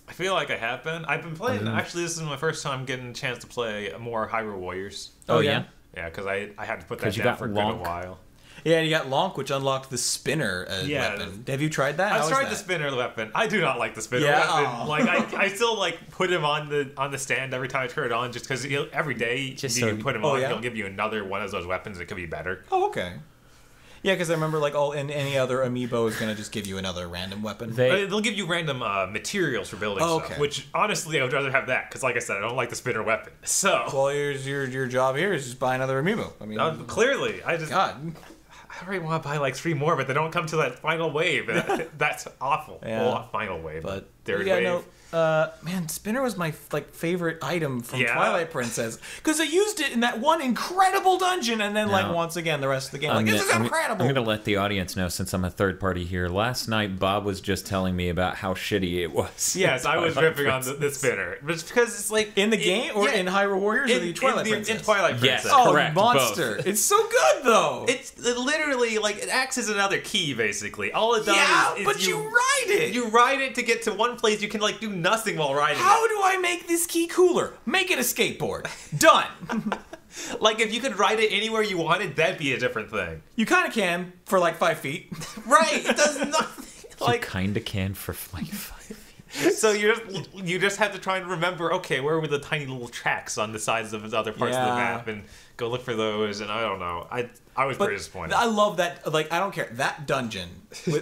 I feel like I have been. I've been playing. Actually, this is my first time getting a chance to play more Hyrule Warriors. Oh yeah. Yeah, because I had to put that 'Cause you down got for a Lonk. while. Yeah, you got Lonk, which unlocked the spinner Yeah. weapon. Have you tried that? How I've is tried that? the spinner weapon. I do not like the spinner Yeah? weapon. Oh. Like I still like put him on the stand every time I turn it on, just because every day Just you so- put him Oh, on, yeah? he'll give you another one of those weapons that could be better. Oh, okay. Yeah, because I remember like in any other amiibo is going to just give you another random weapon. They'll give you random materials for building Oh, stuff, okay. which honestly I would rather have that because, like I said, I don't like the spinner weapon. So Well, here's your job here is just buy another amiibo. I mean, clearly, I God. I already want to buy like 3 more, but they don't come to that final wave. That's awful. Yeah. Well, not final wave, But third yeah, wave. no, man, spinner was my favorite item from Yeah. Twilight Princess because I used it in that one incredible dungeon, and then like No. once again the rest of the game, like this is incredible. I'm gonna let the audience know, since I'm a third party here. Last night, Bob was just telling me about how shitty it was. Yes, I was Twilight ripping on the Princess. spinner, but it's because it's like in the game or in Hyrule Warriors or the Twilight Princess? In Twilight Yes. Princess. Oh, Correct, monster! It's so good though. It literally like it acts as another key basically. All it does is but you ride it. You ride it to get to one place. You can like do nothing while riding How do I make this key cooler? Make it a skateboard. Done. it. Like if you could ride it anywhere you wanted, that'd be a different thing. You kind of can for like 5 feet. Right? It does nothing. You Like kinda can for like 5. so you just have to try and remember. Okay, where were the tiny little tracks on the sides of the other parts of the Yeah. map, and go look for those. And I don't know. I was pretty disappointed. I love that. Like, I don't care. That dungeon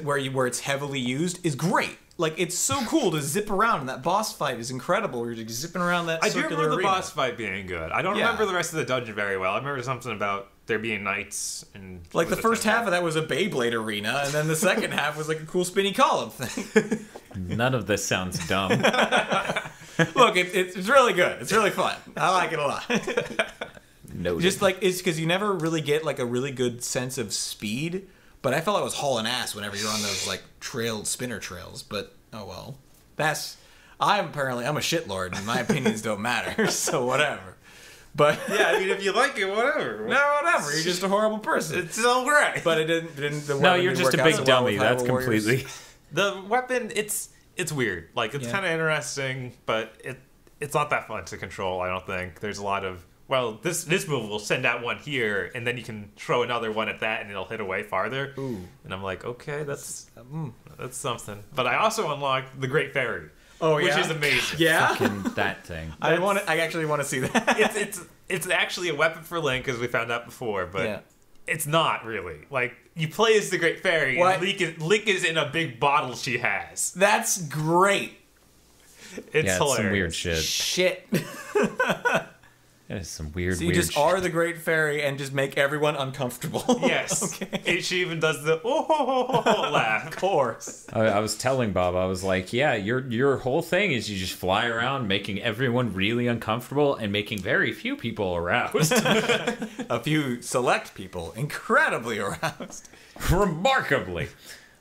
where it's heavily used is great. Like, it's so cool to zip around, and that boss fight is incredible. Where you're just zipping around that I do circular remember the arena. boss fight being good. I don't Yeah. remember the rest of the dungeon very well. I remember something about there being knights and Like, the first half of that was a Beyblade arena, and then the second half was like a cool spinny column thing. None of this sounds dumb. Look, it's really good. It's really fun. I like it a lot. No. Just like it's because you never really get like a really good sense of speed. But I felt I was hauling ass whenever you're on those like spinner trails. But oh well, I'm a shitlord and my opinions don't matter. So whatever. But yeah, I mean, if you like it, whatever. no, whatever. You're just a horrible person. It's all right. But it didn't. The No, weapon you're didn't just a work out big so well dummy. with That's Hyrule Warriors. completely. The weapon, it's weird. Like it's Yeah. kind of interesting, but it's not that fun to control. I don't think there's a lot of. Well, this move will send out one here, and then you can throw another one at that, and it'll hit away farther. Ooh. And I'm like, okay, that's something. But I also unlocked the Great Fairy, Oh which yeah. is amazing. Yeah. Fucking that thing. I actually want to see that. It's actually a weapon for Link, as we found out before, but Yeah. it's not really. Like you play as the Great Fairy, What? and Link is in a big bottle she has. That's great. It's Yeah, it's hilarious. some weird shit. Shit. That is some weird, So you weird just shit. are the Great Fairy and just make everyone uncomfortable. Yes. Okay. She even does the oh laugh. Of course. I was telling Bob, I was like, yeah, your whole thing is you just fly around making everyone really uncomfortable and making very few people aroused. A few select people incredibly aroused. Remarkably.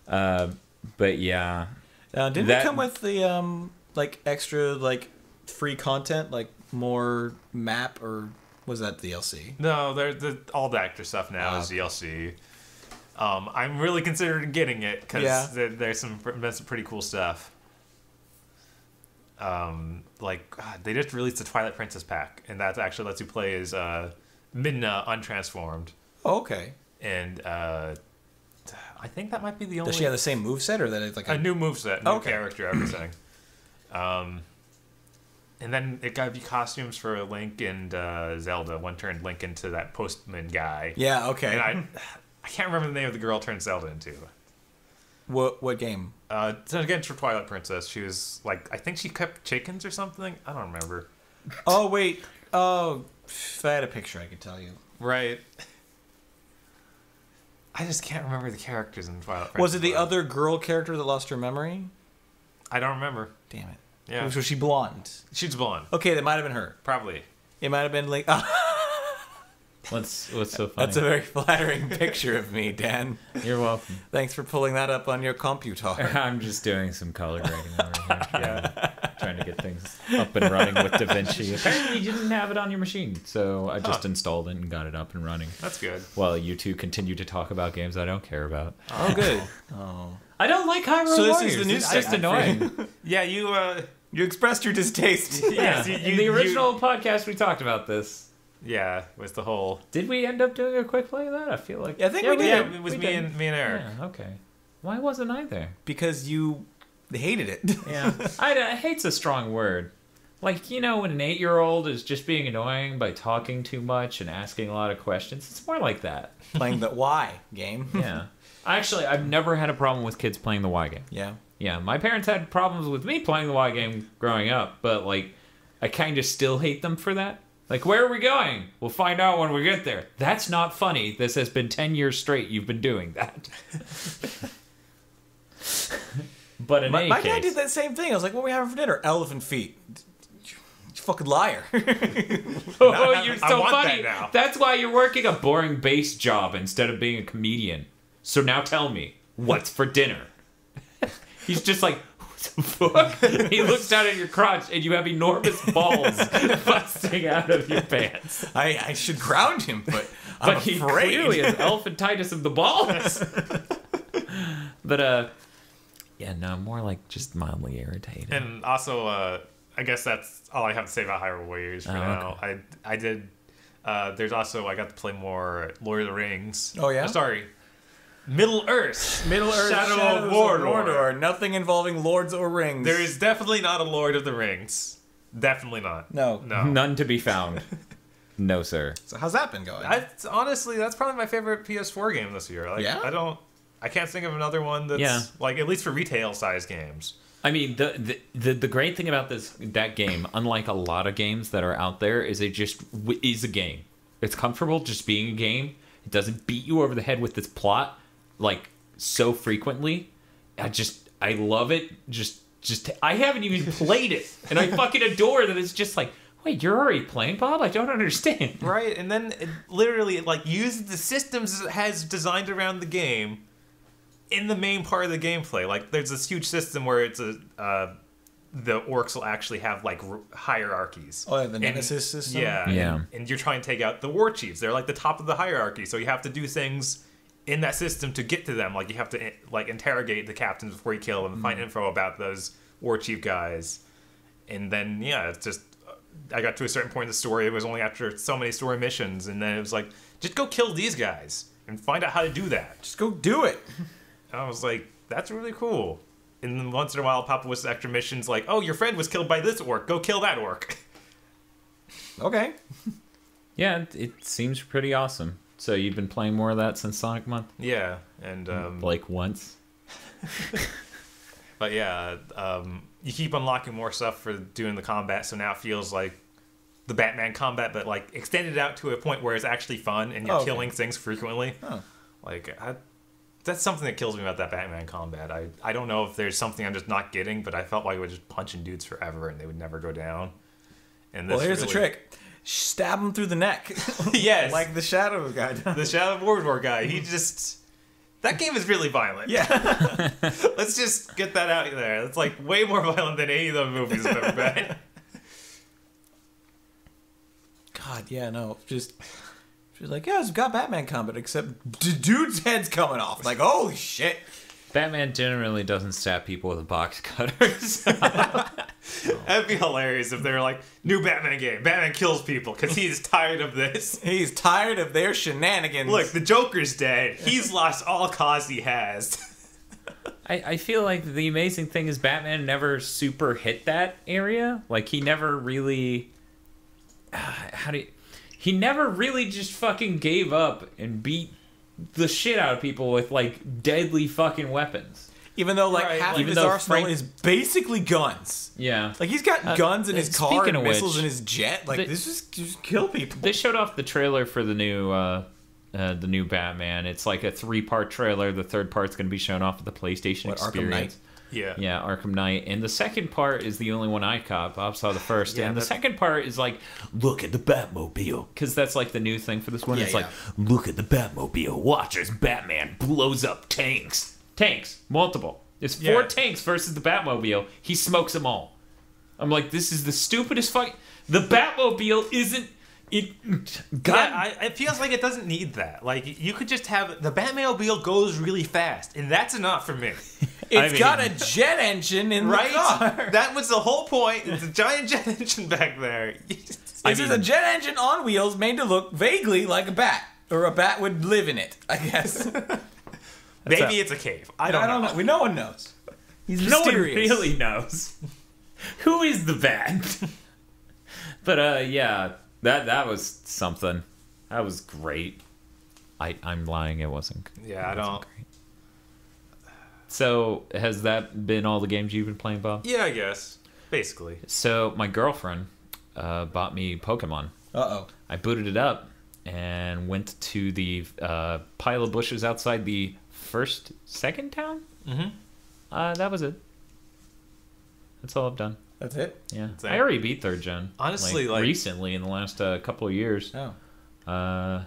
But yeah. Didn't That- it come with the like extra like free content, like more map, or was that DLC? No, all the extra stuff now is okay. DLC. I'm really considering getting it because Yeah. there's some pretty cool stuff. Like God, they just released the Twilight Princess pack, and that actually lets you play as Midna untransformed, Oh, okay. and I think that might be the only Does she have the same moveset, or that it's like a new moveset, new Okay. character, everything. And then it got you costumes for Link and Zelda. One turned Link into that postman guy. Yeah, okay. And I can't remember the name of the girl turned Zelda into. What game? So again, for Twilight Princess, she was like, I think she kept chickens or something. I don't remember. Oh wait. Oh, if I had a picture, I could tell you. Right. I just can't remember the characters in Twilight Princess. Was it the other girl character that lost her memory? I don't remember. Damn it. Yeah. Was she blonde? She's blonde. Okay, that might have been her. Probably. It might have been like. What's so funny? That's a very flattering picture of me, Dan. You're welcome. Thanks for pulling that up on your computer. I'm just doing some color grading over here. Trying trying to get things up and running with DaVinci. Apparently, you didn't have it on your machine, so I just installed it and got it up and running. That's good. While you two continue to talk about games I don't care about. Oh, good. Oh. I don't like Hyrule So this Warriors. is the new It's just annoying. Yeah, You expressed your distaste. Yeah, in the original podcast, we talked about this. Yeah, with the whole. Did we end up doing a quick play of that? I feel like I think we did. Yeah, it was We me did. and Eric. Yeah, okay. Why wasn't I there? Because you hated it. Yeah, I hate's a strong word. Like, you know, when an 8-year-old is just being annoying by talking too much and asking a lot of questions, it's more like that. Playing the why game. Yeah. Actually, I've never had a problem with kids playing the Y game. Yeah. Yeah, my parents had problems with me playing the Y game growing up, but, like, I kind of still hate them for that. Like, where are we going? We'll find out when we get there. That's not funny. This has been 10 years straight you've been doing that. But in My any dad case... did that same thing. I was like, what are we having for dinner? Elephant feet. You fucking liar. Oh, you're I so want funny. that now. That's why you're working a boring base job instead of being a comedian. So now tell me, what's for dinner? He's just like, what the fuck? He looks down at your crotch and you have enormous balls busting out of your pants. I should ground him, but I'm But he afraid. clearly has elephantitis of the balls. But, yeah, no, more like just mildly irritated. And also, I guess that's all I have to say about Hyrule Warriors for now. Okay. I did. There's also I got to play more Lord of the Rings. Oh, yeah? Sorry, Middle Earth. Middle-earth Shadow Shadows of Mordor. Nothing involving lords or rings. There is definitely not a Lord of the Rings. Definitely not. No. None to be found. No, sir. So how's that been going? Honestly, that's probably my favorite PS4 game this year. Like, Yeah? I can't think of another one that's like at least for retail size games. I mean, the great thing about that game, unlike a lot of games that are out there, is it just is a game. It's comfortable just being a game. It doesn't beat you over the head with its plot like so frequently. I love it. Just I haven't even played it, and I fucking adore that. It's just like, wait, you're already playing, Bob? I don't understand. Right, and then it literally like uses the systems it has designed around the game in the main part of the gameplay. Like, there's this huge system where it's the orcs will actually have like hierarchies. Oh, the Nemesis system? Yeah. And you're trying to take out the war chiefs. They're like the top of the hierarchy, so you have to do things in that system to get to them. Like, you have to like interrogate the captains before you kill them and find info about those war chief guys. And then it's just I got to a certain point in the story. It was only after so many story missions, and then it was like, just go kill these guys and find out how to do that. Just go do it. And I was like, that's really cool. And then once in a while, pop up with extra missions like, oh, your friend was killed by this orc. Go kill that orc. Okay. Yeah, it seems pretty awesome. So you've been playing more of that since Sonic Month? Yeah, and Like once? but yeah, you keep unlocking more stuff for doing the combat. So now it feels like the Batman combat, but like extended out to a point where it's actually fun and you're killing things frequently. Huh. Like that's something that kills me about that Batman combat. I don't know if there's something I'm just not getting, but I felt like I was just punching dudes forever and they would never go down. And this Here's the really- trick. Stab him through the neck. Yes. Like the Shadow guy does. The Shadow of Mordor guy, he just... That game is really violent. Yeah. Let's just get that out there. It's like way more violent than any of the movies I've ever been. God, yeah, no. Just like, yeah, it's got Batman combat, except dude's head's coming off. Like, holy shit. Batman generally doesn't stab people with box cutters. That'd be hilarious if they were like, new Batman game. Batman kills people because he's tired of this. He's tired of their shenanigans. Look, the Joker's dead. He's lost all cause he has. I feel like the amazing thing is Batman never super hit that area. Like, he never really... He never really just fucking gave up and beat the shit out of people with, like, deadly fucking weapons. Even though, like, Right, half like- of his Even though arsenal Frank- is basically guns. Yeah. Like, he's got guns in his car speaking and of missiles which, in his jet. Like, this is just kill people. They showed off the trailer for the new Batman. It's like a 3-part trailer. The third part's going to be shown off at the PlayStation What, Arkham Experience. Knight? Yeah. Yeah, Arkham Knight. And the second part is the only one I caught. Bob saw the first. Yeah, and the that's- second part is like, look at the Batmobile. Because that's like the new thing for this one. Yeah, It's yeah. like, look at the Batmobile. Watch as Batman blows up tanks. Tanks. Multiple. It's 4 Yeah. tanks versus the Batmobile. He smokes them all. I'm like, this is the stupidest fucking... The Batmobile isn't... It feels like it doesn't need that. Like, you could just have... The Batmobile goes really fast, and that's enough for me. It's got a jet engine in the car. That was the whole point. It's a giant jet engine back there. This is a jet engine on wheels made to look vaguely like a bat. Or a bat would live in it, I guess. Maybe it's a cave. I don't know. No one knows. He's No one mysterious. really knows. Who is the Bat? But, yeah... That was something. That was great. I'm lying. It wasn't. Yeah, I don't. Great. So, has that been all the games you've been playing, Bob? Yeah, I guess. Basically. So, my girlfriend bought me Pokemon. Uh-oh. I booted it up and went to the pile of bushes outside the second town? Mm-hmm. That was it. That's all I've done. That's it? Yeah. That's it. I already beat 3rd gen. Honestly, recently, in the last couple of years. Oh.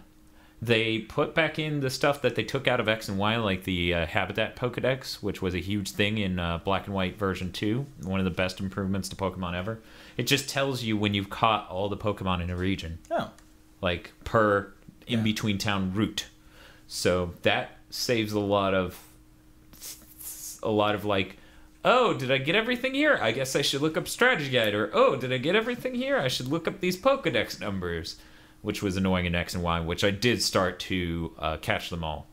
They put back in the stuff that they took out of X and Y, like the Habitat Pokedex, which was a huge thing in Black and White version 2. One of the best improvements to Pokemon ever. It just tells you when you've caught all the Pokemon in a region. Oh. Like, per in-between town route. So that saves a lot of like... Oh, did I get everything here? I guess I should look up Strategy Guide. Or, oh, did I get everything here? I should look up these Pokedex numbers. Which was annoying in X and Y, which I did start to catch them all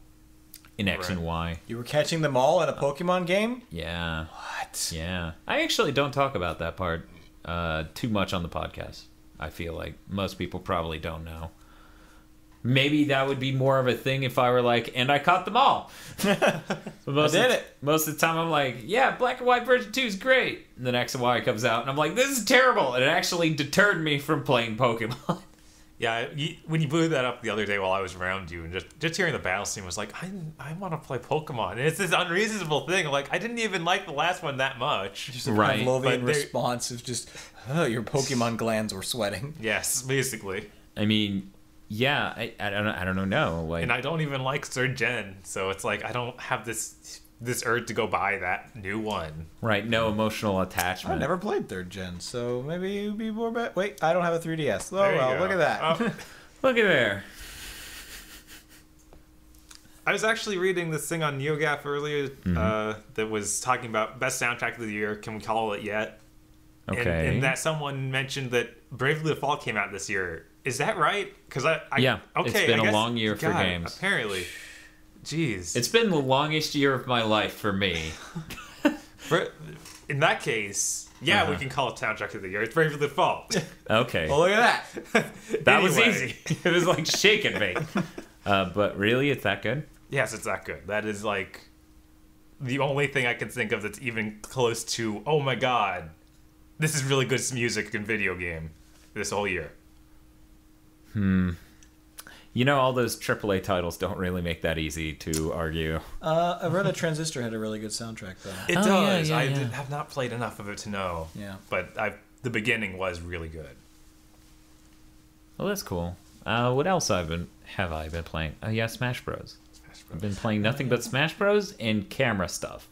in X and Y. You were catching them all in a Pokemon game? Yeah. What? Yeah. I actually don't talk about that part too much on the podcast. I feel like most people probably don't know. Maybe that would be more of a thing if I were like, and I caught them all. Most of the time I'm like, yeah, Black and White version 2 is great. And then X and Y comes out, and I'm like, this is terrible. And it actually deterred me from playing Pokemon. Yeah, when you blew that up the other day while I was around you, and just hearing the battle scene was like, I want to play Pokemon. And it's this unreasonable thing. I'm like, I didn't even like the last one that much. Just a Pavlovian response of just, your Pokemon glands were sweating. Yes, basically. I mean... Yeah, I don't know. Like, and I don't even like 3rd gen, so it's like I don't have this urge to go buy that new one. Right, no emotional attachment. I never played 3rd gen, so maybe it would be more bad. Wait, I don't have a 3DS. Oh well, look at that. Oh. Look at there. I was actually reading this thing on NeoGAF earlier that was talking about best soundtrack of the year. Can we call it yet? Okay. And that someone mentioned that Bravely Default came out this year. Is that right? Because yeah, it's been a long year for games. Apparently. Jeez. It's been the longest year of my life for me. In that case, yeah, we can call it soundtrack of the year. It's Bravely Default. Okay. Well, look at that. That was easy. It was like shaking me. But really, it's that good? Yes, it's that good. That is like the only thing I can think of that's even close to, oh my god, this is really good music and video game this whole year. You know, all those AAA titles don't really make that easy to argue. I read that Transistor had a really good soundtrack, though. It does. Yeah. I have not played enough of it to know. Yeah. But the beginning was really good. Well, that's cool. What else have I been playing? Yeah, Smash Bros. I've been playing nothing but Smash Bros. And camera stuff.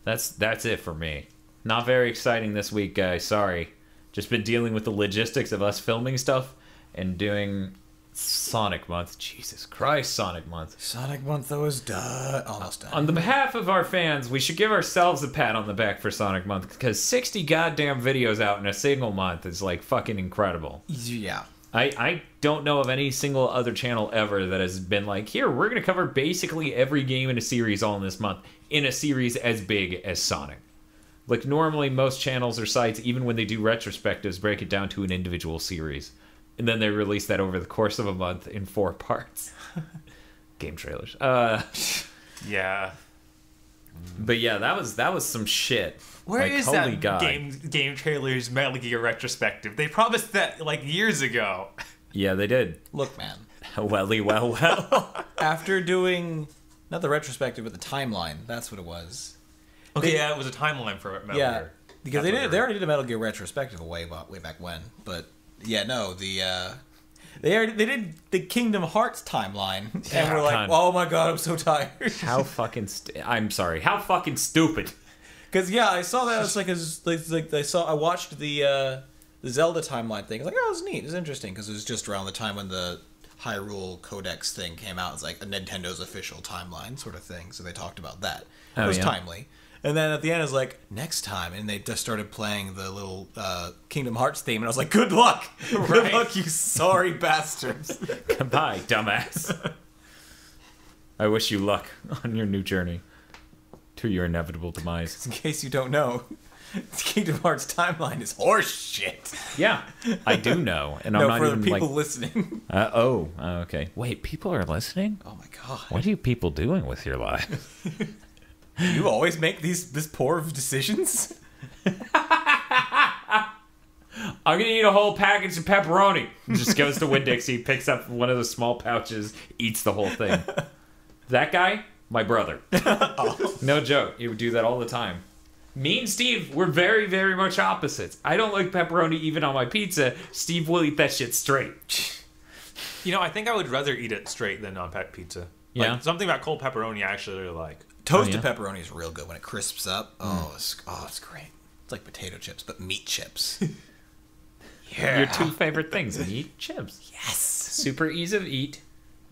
That's it for me. Not very exciting this week, guys. Sorry. Just been dealing with the logistics of us filming stuff and doing Sonic Month. Jesus Christ, Sonic Month. Sonic Month, though, is done. Almost done. On the behalf of our fans, we should give ourselves a pat on the back for Sonic Month, because 60 goddamn videos out in a single month is, like, fucking incredible. Yeah. I don't know of any single other channel ever that has been like, here, we're going to cover basically every game in a series all in this month, in a series as big as Sonic. Like, normally most channels or sites, even when they do retrospectives, break it down to an individual series. And then they release that over the course of a month in 4 parts. Game trailers. Yeah. But yeah, that was some shit. Where is that game trailers Metal Gear retrospective? They promised that like years ago. Yeah, they did. Look, man. Well. After doing, not the retrospective, but the timeline, that's what it was. Okay, yeah, it was a timeline for Metal Gear. Because they already did a Metal Gear retrospective way back when. But yeah, no, they did the Kingdom Hearts timeline, and we're like, oh my god, I'm so tired. How fucking I'm sorry. How fucking stupid. Because I saw that. It's like I watched the Zelda timeline thing. I was like, oh, it was neat. It was interesting because it was just around the time when the Hyrule Codex thing came out. It's like a Nintendo's official timeline sort of thing. So they talked about that. It was timely. And then at the end, it was like, next time. And they just started playing the little Kingdom Hearts theme. And I was like, good luck. Good luck, you sorry bastards. Goodbye, dumbass. I wish you luck on your new journey to your inevitable demise. In case you don't know, Kingdom Hearts timeline is horse shit. Yeah, I do know. And no, I'm not for even the people like... listening. Okay. Wait, people are listening? Oh my god. What are you people doing with your lives? You always make this poor of decisions? I'm gonna eat a whole package of pepperoni. Just goes to Winn-Dixie, picks up one of the small pouches, eats the whole thing. That guy, my brother. Oh. No joke. He would do that all the time. Me and Steve, we're very, very much opposites. I don't like pepperoni even on my pizza. Steve will eat that shit straight. You know, I think I would rather eat it straight than on pizza. Yeah. Like, something about cold pepperoni I actually really like. Toasted pepperoni is real good when it crisps up. It's great. It's like potato chips, but meat chips. Yeah. Your two favorite things, meat, chips. Yes. Super easy to eat.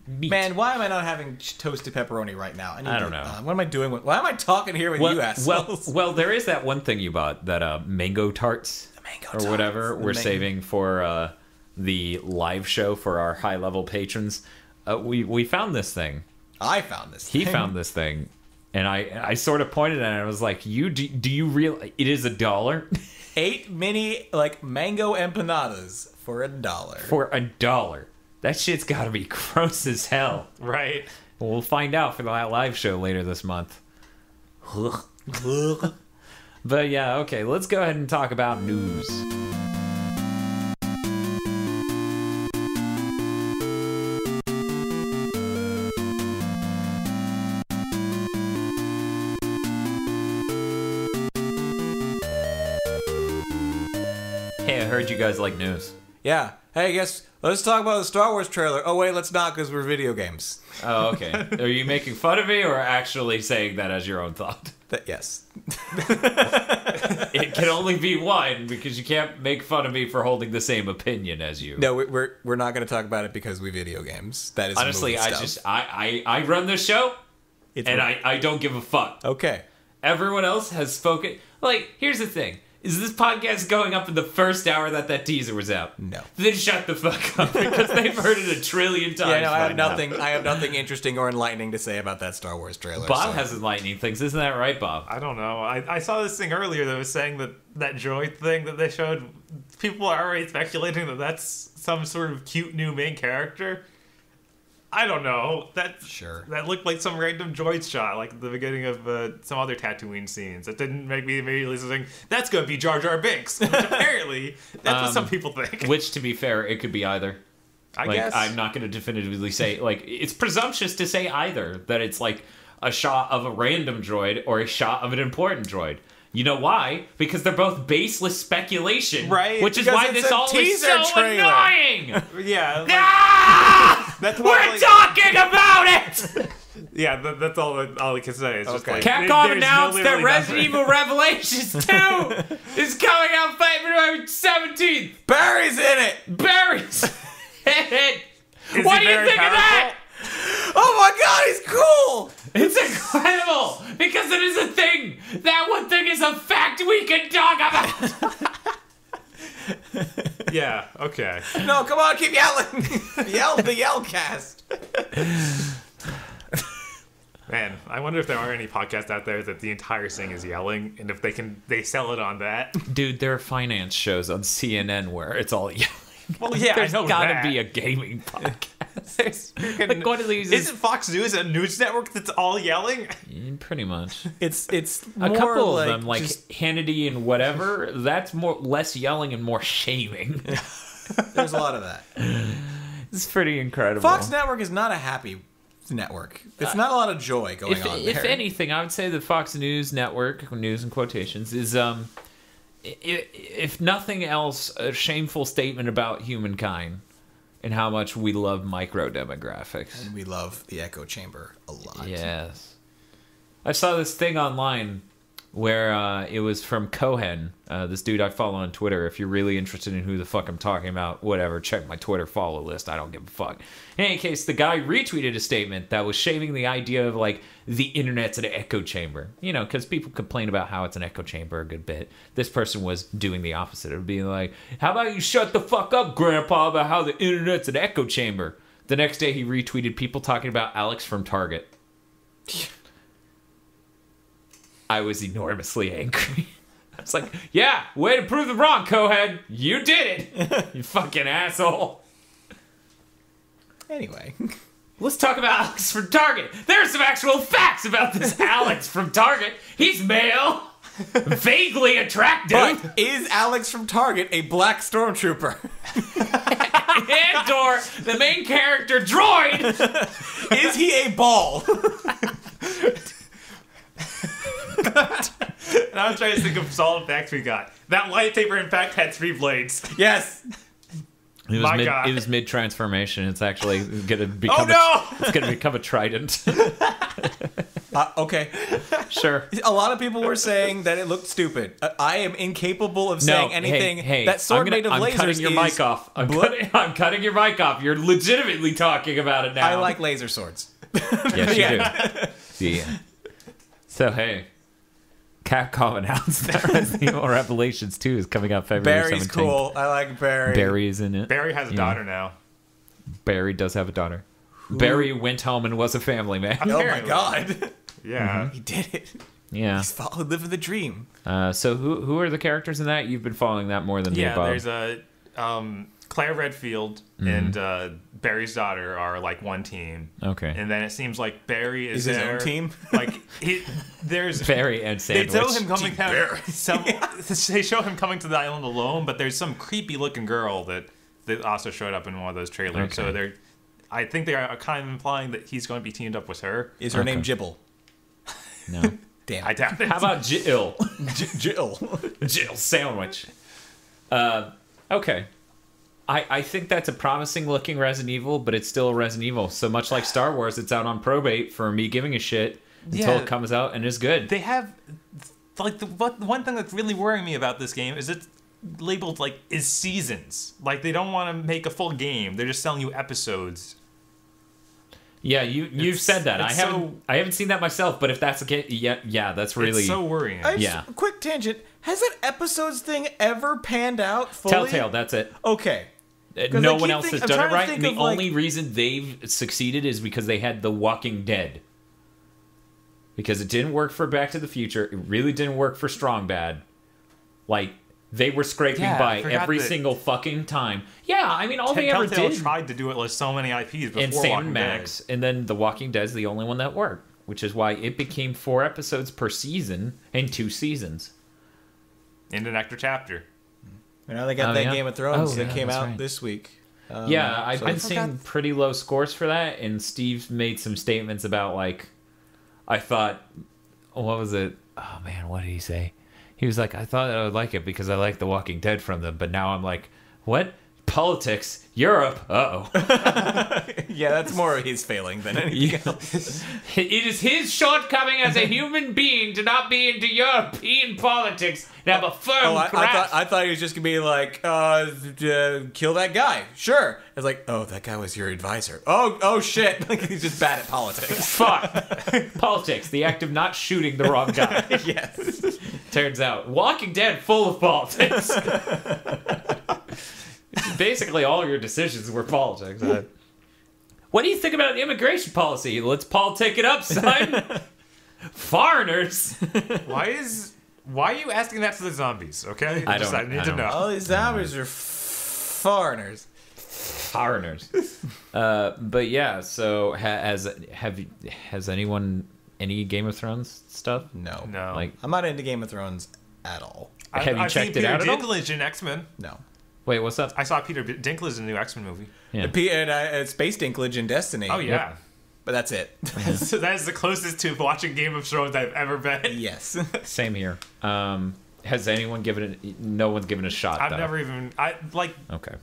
Meat. Man, why am I not having toasted pepperoni right now? I don't know. What am I doing? Why am I talking here with you assholes? Well, there is that one thing you bought, that mango tarts. The mango or tarts. whatever. We're saving for the live show for our high-level patrons. We found this thing. I found this thing. He found this thing. And I sort of pointed at it and I was like, do you realize it is $1? 8 mini, mango empanadas for $1. For $1. That shit's gotta be gross as hell. Right. We'll find out for the live show later this month. But yeah, okay, let's go ahead and talk about news. Hey, I heard you guys like news. Yeah. Hey, let's talk about the Star Wars trailer. Oh, wait, let's not because we're video games. Oh, okay. Are you making fun of me or actually saying that as your own thought? Yes. It can only be one because you can't make fun of me for holding the same opinion as you. No, we're not going to talk about it because we video games. That is honestly, I run this show and I don't give a fuck. Okay. Everyone else has spoken. Like, here's the thing. Is this podcast going up in the first hour that teaser was out? No. Then shut the fuck up because they've heard it 1 trillion times. Yeah, no, I have nothing interesting or enlightening to say about that Star Wars trailer. Bob has enlightening things, isn't that right, Bob? I don't know. I saw this thing earlier that was saying that droid thing that they showed. People are already speculating that that's some sort of cute new main character. I don't know. That looked like some random droid shot, like at the beginning of some other Tatooine scenes. That didn't make me immediately think, that's going to be Jar Jar Binks. Which apparently, that's what some people think. Which, to be fair, it could be either. I guess. I'm not going to definitively say, it's presumptuous to say either, that it's like a shot of a random droid or a shot of an important droid. You know why? Because they're both baseless speculation. Right. Which is why this all is so trailer. annoying. Yeah. That's we're talking about it! Yeah, that's all I can say. It's just like, Capcom announced that Resident Evil Revelations 2 is coming out February 17th. Barry's in it! Barry's in it! What do you think of that? Oh my god, he's cool! It's incredible! Because it is a thing! That one thing is a fact we can talk about! Yeah, okay. No, come on, keep yelling! The yell cast! Man, I wonder if there are any podcasts out there that the entire thing is yelling, and if they sell it on that. Dude, there are finance shows on CNN where it's all yelling. Well, yeah, there's I know gotta that. be a gaming podcast. Like one of these isn't Fox News a news network that's all yelling? Pretty much. It's a couple of them, like just... Hannity and whatever. That's less yelling and more shaming. There's a lot of that. It's pretty incredible. Fox Network is not a happy network. It's not a lot of joy going on there. If anything, I would say the Fox News Network, news in quotations, is if nothing else, a shameful statement about humankind and how much we love micro demographics. And we love the echo chamber a lot. Yes. I saw this thing online where it was from Cohen, this dude I follow on Twitter. If you're really interested in who the fuck I'm talking about, whatever, check my Twitter follow list. I don't give a fuck. In any case, the guy retweeted a statement that was shaming the idea of, like, the internet's an echo chamber. You know, because people complain about how it's an echo chamber a good bit. This person was doing the opposite. It would be like, how about you shut the fuck up, Grandpa, about how the internet's an echo chamber? The next day, he retweeted people talking about Alex from Target. I was enormously angry. I was like, yeah, way to prove them wrong, Cohen. You did it. You fucking asshole. Anyway. Let's talk about Alex from Target. There's some actual facts about this Alex from Target. He's male, vaguely attractive. But is Alex from Target a black stormtrooper? And/or the main character droid. Is he a ball? And I'm trying to think of solid facts we got. That lightsaber, in fact, had 3 blades. Yes. It was mid transformation. It's actually gonna become. It's gonna become a trident. Okay. Sure. A lot of people were saying that it looked stupid. I am incapable of saying anything. Hey, that sword made of lasers. I'm cutting your mic off. I'm cutting your mic off. You're legitimately talking about it now. I like laser swords. Yes, you do. Yeah. So hey, Capcom announced that Resident Evil Revelations 2 is coming out February 17th. Barry's cool. I like Barry. Barry is in it. Barry has a daughter now. Barry does have a daughter. Barry went home and was a family man. Oh my god. Yeah. He did it. Yeah. He's living the dream. So who are the characters in that? You've been following that more than me, Bob. There's a Claire Redfield and Barry's daughter are like one team. Okay. And then it seems like Barry is his there. own team. Like there's Barry and Sandwich. They show him coming down. They show him coming to the island alone, but there's some creepy looking girl that also showed up in one of those trailers. Okay. So I think they are kind of implying that he's going to be teamed up with her. Is her name Jibble? No. Damn. I doubt it. How about Jill? Jill. Jill Sandwich. Okay. I think that's a promising looking Resident Evil, but it's still a Resident Evil. So much like Star Wars, it's out on probate for me giving a shit until it comes out and is good. They have, like, the one thing that's really worrying me about this game is it's labeled, like, is seasons. Like, they don't want to make a full game. They're just selling you episodes. Yeah, you've said that. I haven't seen that myself, but if that's the case, yeah, that's really... It's so worrying. Quick tangent. Has that episodes thing ever panned out fully? Telltale, that's it. Okay. No one else has done it right, and the only reason they've succeeded is because they had The Walking Dead. Because it didn't work for Back to the Future. It really didn't work for Strong Bad. Like, they were scraping by every single fucking time. Yeah, I mean, all they ever did... Telltale tried to do it with so many IPs before Walking Max, Dead. And then The Walking Dead's the only one that worked, which is why it became 4 episodes per season and 2 seasons. In an extra chapter. And now they got Game of Thrones that came out this week. I've been seeing pretty low scores for that, and Steve made some statements about, like, I thought, what was it? Oh, man, what did he say? He was like, I thought I would like it because I like The Walking Dead from them, but now I'm like, what? Politics, Europe, uh-oh. Yeah, that's more of his failing than anything else. It is his shortcoming as a human being to not be into European politics and have a firm grasp. I thought he was just going to be like, kill that guy. Sure. I was like, oh, that guy was your advisor. Oh shit. Like, he's just bad at politics. Fuck. Politics, the act of not shooting the wrong guy. Yes. Turns out, Walking Dead full of politics. Basically, all your decisions were politics. What do you think about immigration policy? Let's politic it up, son. Foreigners. Why are you asking that to the zombies? Okay, I need to know. All these zombies are foreigners. Foreigners. But yeah. So has anyone any Game of Thrones stuff? No. Like, I'm not into Game of Thrones at all. Have you checked it out at all? Peter Dinklage in X-Men. No. Wait, what's up? I saw Peter Dinklage in the new X-Men movie. Yeah. And Space Dinklage in Destiny. Oh, yeah. Yep. But that's it. So that is the closest to watching Game of Thrones I've ever been. Yes. Same here. Has anyone given it... No one's given it a shot, I've never even... Okay.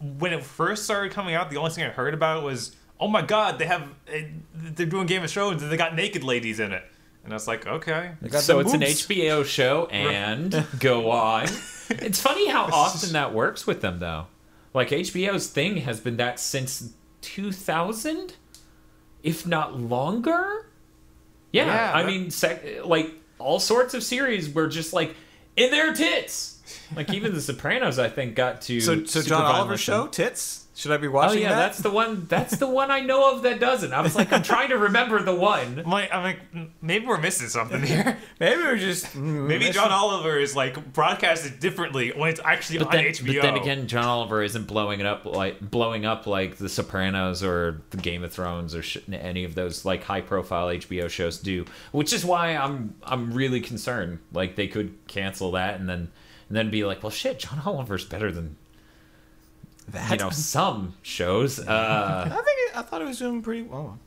When it first started coming out, the only thing I heard about was, oh my god, they're doing Game of Thrones and they got naked ladies in it. And I was like, okay. So it's an HBO show, and go on. It's funny how often that works with them, though. Like, HBO's thing has been that since 2000, if not longer. Yeah, I mean, like, all sorts of series were just, like, in their tits. Like, even The Sopranos, I think, got to... So John Oliver's show, Tits? Should I be watching that? That's the one. That's the one I know of that doesn't. I was like, I'm trying to remember the one. I'm like, maybe we're missing something here. Maybe we're just... Maybe John Oliver is, like, broadcasted differently when it's actually on HBO. But then again, John Oliver isn't blowing up like The Sopranos or the Game of Thrones or any of those, like, high-profile HBO shows do. Which is why I'm really concerned. Like, they could cancel that and then be like, well, shit, John Oliver's better than... some shows. I thought it was doing pretty well.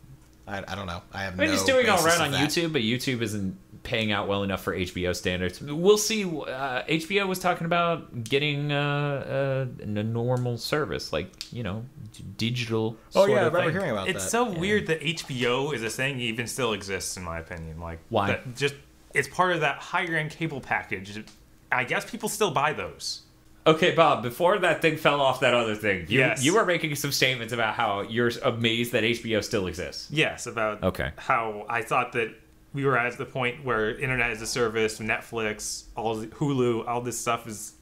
I don't know. I have. He's doing all right on YouTube, but YouTube isn't paying out well enough for HBO standards. We'll see. HBO was talking about getting a normal service, like digital. Oh yeah, I remember hearing about that. It's so weird that HBO is a thing even still exists, in my opinion. Like, why? It's part of that higher end cable package. I guess people still buy those. Okay, Bob, before that thing fell off that other thing, you were making some statements about how you're amazed that HBO still exists. Yes, about how I thought that we were at the point where internet as a service, Netflix, Hulu, all this stuff is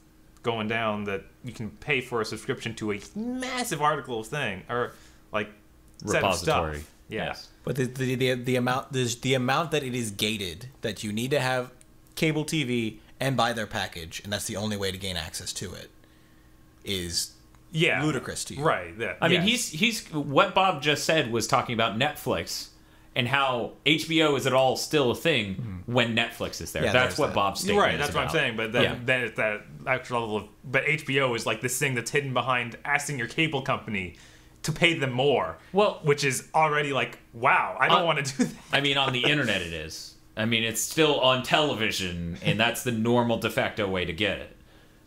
going down, that you can pay for a subscription to a massive article thing, or like repository. Stuff. Yeah. Yes. But the amount that it is gated, that you need to have cable TV and buy their package, and that's the only way to gain access to it, is ludicrous to you. Right. Yeah. I mean, he's what Bob just said was talking about Netflix and how HBO is at all still a thing when Netflix is there. Yeah, that's what Bob's statement right, is that's about. what I'm saying. But then it's that actual level of... But HBO is like this thing that's hidden behind asking your cable company to pay them more. Well, which is already like, wow, I don't want to do that. I mean, on the internet it is. I mean, it's still on television, and that's the normal de facto way to get it.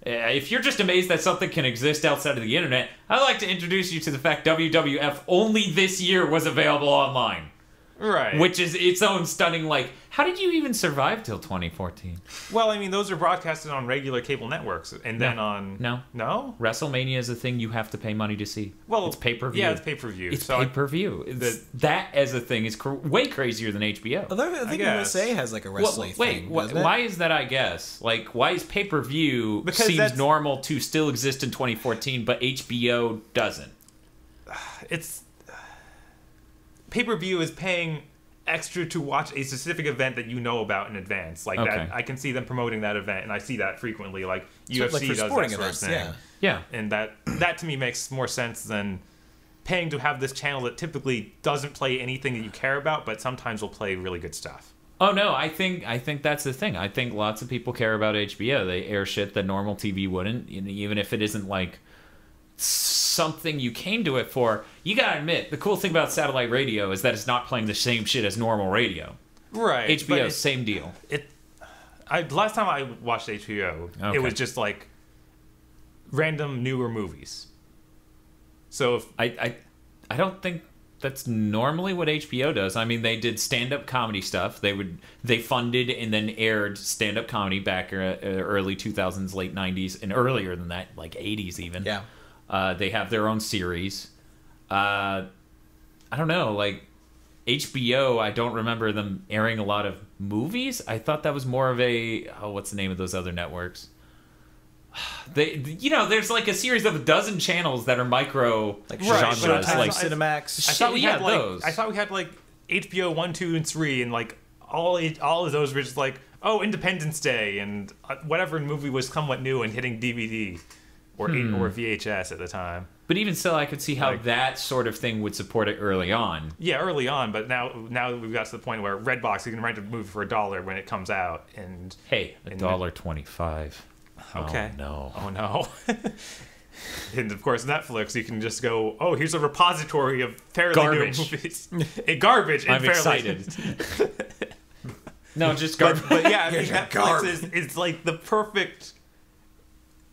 If you're just amazed that something can exist outside of the internet, I'd like to introduce you to the fact WWF only this year was available online. Right. Which is its own stunning, like, how did you even survive till 2014? Well, I mean, those are broadcasted on regular cable networks, and then on... No? WrestleMania is a thing you have to pay money to see. Well, it's pay-per-view. Yeah, it's pay-per-view. It's pay-per-view. That as a thing is way crazier than HBO. Although I think USA has like a wrestling thing. Why is that, I guess? Like, why is pay-per-view seems normal to still exist in 2014, but HBO doesn't? It's... Pay-per-view is paying extra to watch a specific event that you know about in advance. Like that, I can see them promoting that event, and I see that frequently. Like UFC does that sort of thing. Yeah. And that to me makes more sense than paying to have this channel that typically doesn't play anything that you care about, but sometimes will play really good stuff. Oh no, I think that's the thing. I think lots of people care about HBO. They air shit that normal TV wouldn't, even if it isn't like something you came to it for. You gotta admit, the cool thing about satellite radio is that it's not playing the same shit as normal radio. Right. HBO, same deal. Last time I watched HBO, it was just like random newer movies. So if I don't think that's normally what HBO does. I mean, they did stand-up comedy stuff. They funded and then aired stand-up comedy back early 2000s, late 90s, and earlier than that, like 80s even. Yeah. They have their own series. I don't know, like HBO, I don't remember them airing a lot of movies. I thought that was more of a what's the name of those other networks? There's like a series of a dozen channels that are micro genres, like Cinemax. I thought we had those. I thought we had like HBO 1, 2, and 3, and like all of those were just like, Independence Day and whatever movie was somewhat new and hitting DVD. Or VHS at the time. But even still, I could see how that sort of thing would support it early on. Yeah, early on, but now we've got to the point where Redbox, you can rent a movie for $1 when it comes out. And hey, $1.25. Okay. Oh no. And of course, Netflix, you can just go, here's a repository of fairly garbage. new movies. Garbage. I'm excited. No, just garbage. But yeah, I mean, Netflix is like the perfect...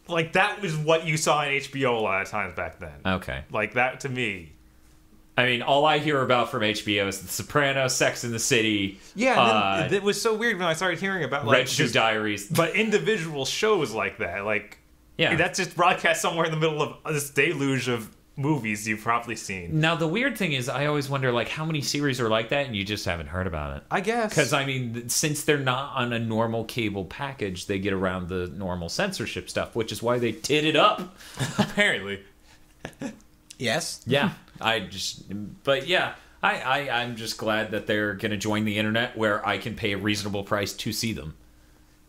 Like, that was what you saw in HBO a lot of times back then. Okay. Like, that, to me, I mean, all I hear about from HBO is The Sopranos, Sex and the City. Yeah, and it was so weird when I started hearing about like Red Shoe Diaries. but individual shows like that, like that's just broadcast somewhere in the middle of this deluge of movies you've probably seen. Now, the weird thing is, I always wonder, like, how many series are like that and you just haven't heard about it? I guess. Because, I mean, since they're not on a normal cable package, they get around the normal censorship stuff, which is why they tit it up. Apparently. Yes. Yeah. I'm just glad that they're going to join the internet where I can pay a reasonable price to see them.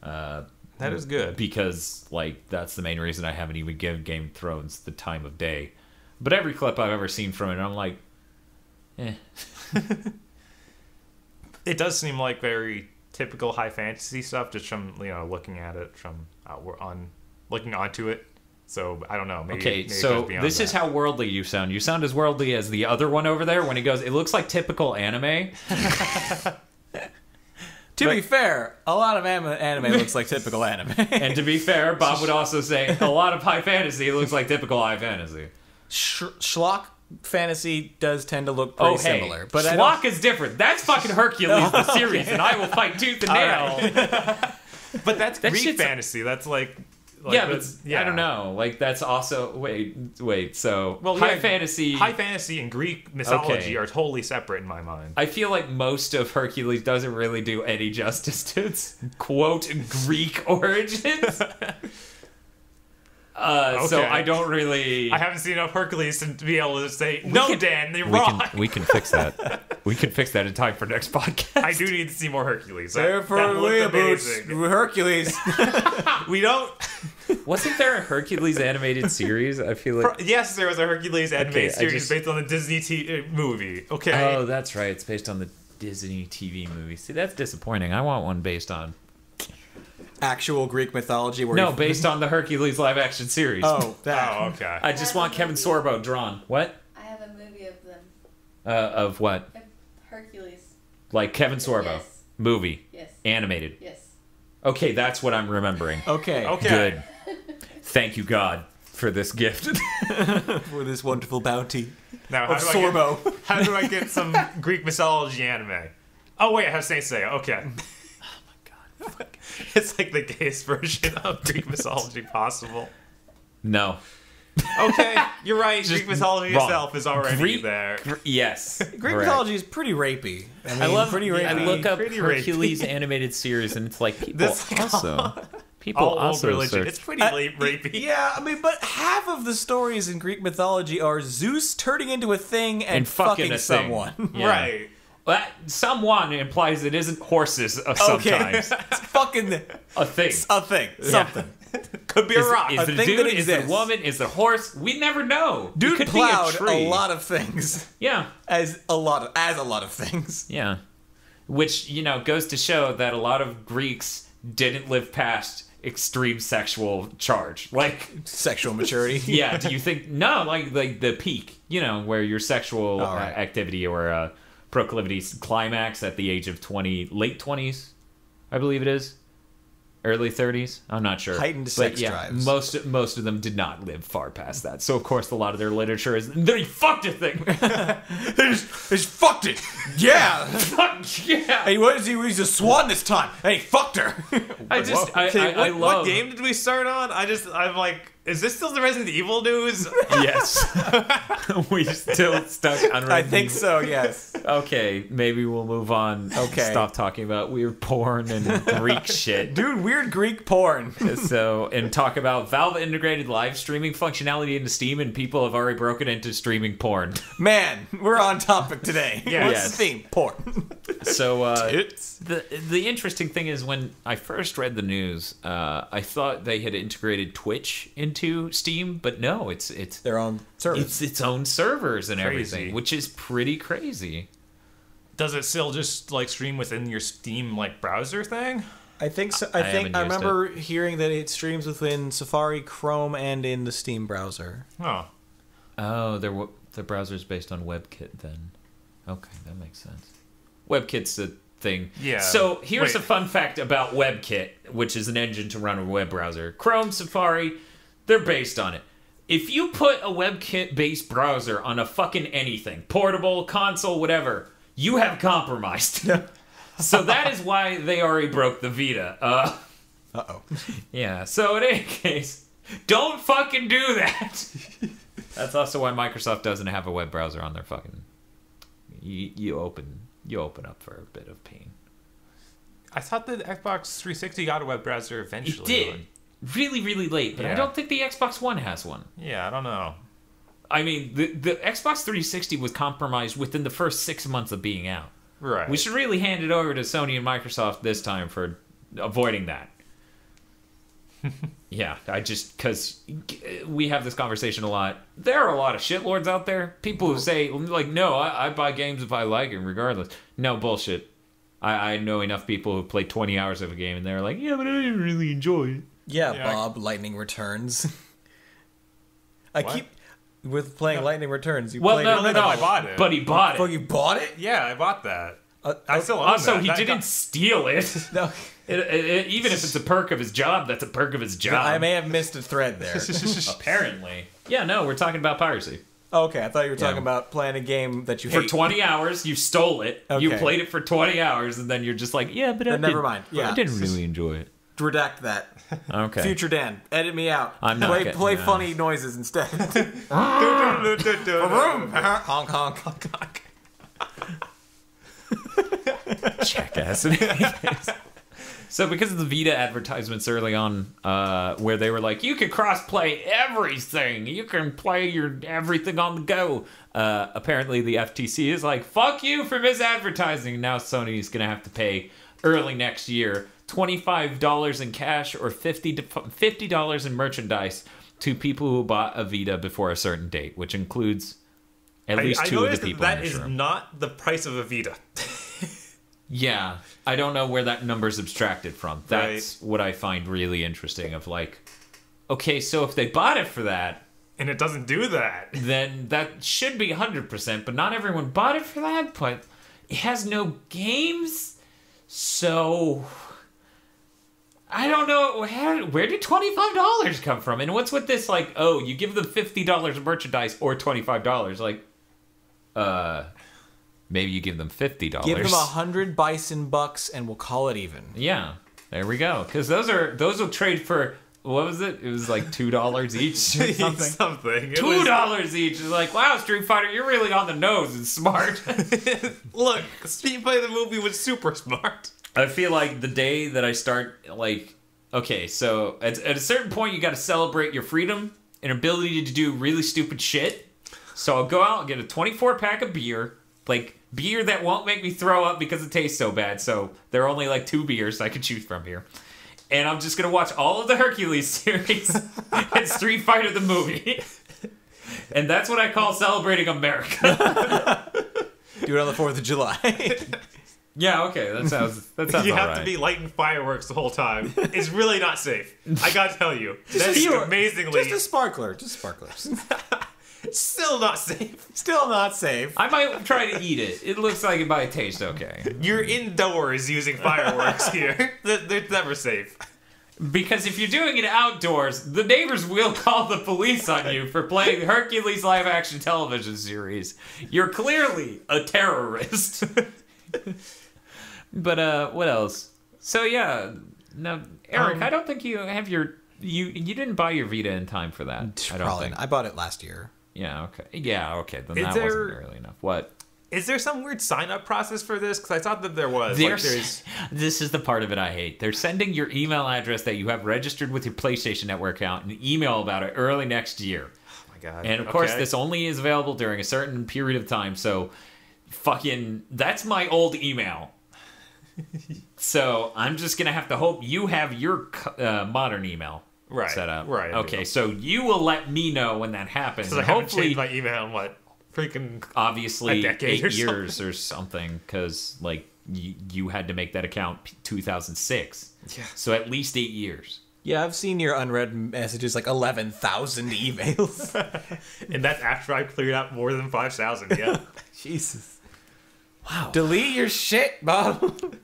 That is good. Because, like, that's the main reason I haven't even given Game of Thrones the time of day. But every clip I've ever seen from it, I'm like, eh. It does seem like very typical high fantasy stuff, just from looking at it looking onto it. So I don't know. Maybe so this is how worldly you sound. You sound as worldly as the other one over there when he goes, it looks like typical anime. To be fair, a lot of anime looks like typical anime. And to be fair, Bob would also say a lot of high fantasy looks like typical high fantasy. Schlock fantasy does tend to look pretty similar. But Schlock is different. That's fucking Hercules, the series, and I will fight tooth and nail. But that's Greek fantasy. That's like I don't know. Like, that's also... Wait. So, high fantasy... High fantasy and Greek mythology are totally separate in my mind. I feel like most of Hercules doesn't really do any justice to its, quote, Greek origins. So I don't really... I haven't seen enough Hercules to be able to say, Dan, you're wrong. We can fix that. We can fix that in time for next podcast. I do need to see more Hercules. Therefore, Hercules. We don't... Wasn't there a Hercules animated series? I feel like... Yes, there was a Hercules animated series based on the Disney movie. Okay. Oh, that's right. It's based on the Disney TV movie. See, that's disappointing. I want one based on... actual Greek mythology? Based on the Hercules live action series. Oh, that. Oh, okay. I just want Kevin Sorbo drawn. What? I have a movie of them. Of what? Of Hercules. Like Kevin Sorbo. Yes. Movie. Yes. Animated. Yes. Okay, that's what I'm remembering. Okay. Good. Thank you, God, for this gift. For this wonderful bounty. Now, how do I get some Greek mythology anime? Oh, wait, I have Saint Seiya. Okay. It's like the gayest version of Greek mythology possible. No. Okay, you're right. Greek mythology itself is already there. Yes. Greek mythology is pretty rapey. I love pretty rapey. I look up Pretty Hercules rapey. animated series, and it's like people All also religion. search. It's pretty rapey. Yeah, I mean, but half of the stories in Greek mythology are Zeus turning into a thing and fucking a someone. thing. Yeah. Right. Well, someone implies it isn't horses sometimes. It's fucking A thing. a thing. Something. Could be a rock. Is A it a thing dude? that Is it a exists. woman? Is it a horse? We never know. It Dude could plowed be a tree. a lot of things. Yeah. As a lot of things. Yeah. Which, goes to show that a lot of Greeks didn't live past extreme sexual charge. Like, Sexual maturity. yeah, do you think... No, like the peak, where your sexual activity or proclivities climax at the age of 20, late 20s, I believe it is. Early 30s? I'm not sure. Heightened sex drives. Most of them did not live far past that. So, of course, a lot of their literature is, they fucked a thing. They just fucked it. Yeah. Fuck yeah. Hey, what is he? He's a swan this time. And he fucked her. I love... What game did we start on? I'm like, is this still the Resident Evil news? Yes. We still stuck on I think so, yes. Okay, maybe we'll move on. Okay. Stop talking about weird porn and Greek shit. Dude, weird Greek porn. And talk about Valve integrated live streaming functionality into Steam, and people have already broken into streaming porn. Man, we're on topic today. Yes. What's the theme? Porn. So, Tits. the interesting thing is, when I first read the news, I thought they had integrated Twitch into Steam, but no, it's Their own service. It's its own servers and Crazy. everything, which is pretty crazy. Does it still just like stream within your Steam like browser thing? I think so. I haven't I used remember hearing that it streams within Safari, Chrome, and in the Steam browser. Oh. Oh, the browser's based on WebKit then. Okay, that makes sense. WebKit's a thing. Yeah. So here's Wait. a fun fact about WebKit, which is an engine to run a web browser. Chrome, Safari, they're based on it. if you put a WebKit-based browser on a fucking anything, portable, console, whatever, you have compromised. So that is why they already broke the Vita. Uh-oh. Yeah, so in any case, don't fucking do that. That's also why Microsoft doesn't have a web browser on their fucking... You open up for a bit of pain. I thought the Xbox 360 got a web browser eventually. It did. Really, really late, but I don't think the Xbox One has one. Yeah, I don't know. I mean, the Xbox 360 was compromised within the first 6 months of being out. Right. We should really hand it over to Sony and Microsoft this time for avoiding that. Yeah, because we have this conversation a lot. There are a lot of shitlords out there. People who say, like, no, I buy games if I like it, regardless. No, bullshit. I know enough people who play 20 hours of a game, and they're like, yeah, but I didn't really enjoy it. Yeah, Yeah, Bob, Lightning Returns. I What? keep... With playing Lightning Returns, you Well, played no, it. I bought it. But he bought Fuck, it. you bought it? Yeah, I bought that. I still own Also, that. he That didn't got- steal it. No. Even if it's a perk of his job, that's a perk of his job. I may have missed a thread there. Apparently. Yeah, no, we're talking about piracy. Okay, I thought you were talking Yeah. about playing a game that you For hate. 20 hours, you stole it. You Okay. played it for 20 hours, and then you're just like, yeah, but I Never didn't- mind. Yeah. I didn't really enjoy it. Redact that. Okay. Future Dan, edit me out. I'm not getting play that. funny noises instead. Vroom. honk, honk, honk, honk. Jackass. So because of the Vita advertisements early on, where they were like, you can cross-play everything. You can play your everything on the go. Apparently the FTC is like, fuck you for misadvertising. Now Sony's going to have to pay early next year $25 in cash or $50 in merchandise to people who bought a Vita before a certain date, which includes at least two of the noticed people that in this is room. not the price of a Vita. Yeah, I don't know where that number's abstracted from. That's what I find really interesting of like, okay, so if they bought it for that, And it doesn't do that. then that should be 100%, but not everyone bought it for that, but it has no games, so... I don't know, where did $25 come from? And what's with this, like, oh, you give them $50 of merchandise or $25, like, maybe you give them $50. Give them 100 bison bucks and we'll call it even. Yeah, there we go. Because those will trade for, what was it? It was like $2 each or something. Something. It was- $2 each. It's like, wow, Street Fighter, you're really on the nose and smart. Look, Street Fighter the movie was super smart. I feel like the day that I start, like, okay, so at a certain point, you got to celebrate your freedom and ability to do really stupid shit. So I'll go out and get a 24-pack of beer, like beer that won't make me throw up because it tastes so bad. So there are only like 2 beers I can choose from here. And I'm just going to watch all of the Hercules series and Street Fighter the movie. And that's what I call celebrating America. Do it on the 4th of July. Yeah, okay, that sounds You all have right. to be lighting fireworks the whole time. It's really not safe. I gotta tell you. That's few- amazingly Just a sparkler. Just sparklers. still not safe. Still not safe. I might try to eat it. It looks like it might taste okay. You're indoors using fireworks here. They're never safe. Because if you're doing it outdoors, the neighbors will call the police on you for playing Hercules live-action television series. You're clearly a terrorist. But what else? So yeah, no, Eric, I don't think you have you didn't buy your Vita in time for that. I don't Probably think. not. I bought it last year. Yeah, okay. Yeah, okay. Then Is that there- wasn't early enough. What? Is there some weird sign-up process for this? Because I thought that there was. Like, there's... This is the part of it I hate. They're sending your email address that you have registered with your PlayStation Network account an email about it early next year. Oh my god. And of course, Okay. this only is available during a certain period of time. So, fucking, that's my old email. So I'm just gonna have to hope you have your modern email Right, set up. right, I Okay. do. So you will let me know when that happens. Because I And haven't hopefully, changed my email in what? Freaking... obviously, a decade 8 or years or something. Because like you had to make that account 2006. Yeah. So at least 8 years. Yeah, I've seen your unread messages like 11,000 emails. And that's after I cleared out more than 5,000, yeah. Jesus. Wow. Delete your shit, Bob.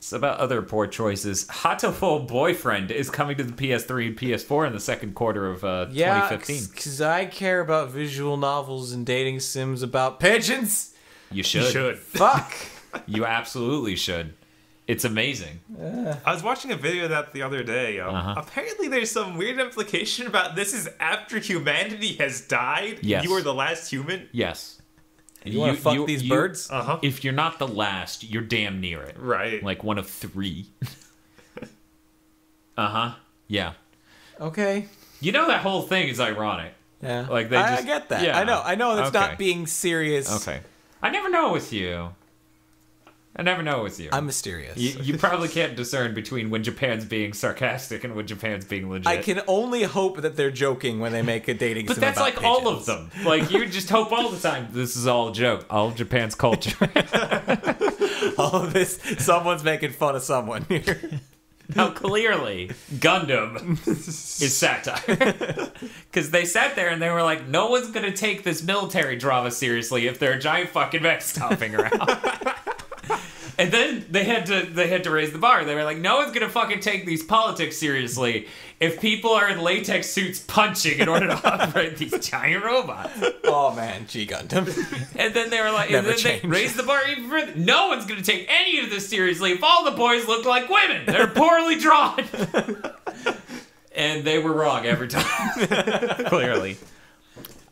It's about other poor choices. Hatoful Boyfriend is coming to the PS3 and PS4 in the second quarter of 2015. because I care about visual novels and dating sims about pigeons. You should. You should. Fuck. You absolutely should. It's amazing. I was watching a video of that the other day. Apparently, there's some weird implication about this is after humanity has died. Yes. You are the last human. Yes. You want to fuck these birds? Uh-huh. If you're not the last, you're damn near it. Right. Like one of 3. Uh-huh. Yeah. Okay. You know that whole thing is ironic. Yeah. Like they I just get that. Yeah. I know that's Okay. not being serious. Okay. I never know with you. I'm mysterious. You probably can't discern between when Japan's being sarcastic and when Japan's being legit. I can only hope that they're joking when they make a dating But sim that's about like all of pigeons. them. Like you just hope all the time. This is all a joke. All of Japan's culture. All of this, someone's making fun of someone here. Now clearly, Gundam is satire. Because they sat there and they were like, no one's gonna take this military drama seriously if there are giant fucking mechs stomping around. And then they had to raise the bar. They were like, no one's gonna fucking take these politics seriously if people are in latex suits punching in order to operate these giant robots. Oh man, G Gundam. And then they were like, Never and then change. they raised the bar even further. No one's gonna take any of this seriously if all the boys look like women. They're poorly drawn. And they were wrong every time. Clearly.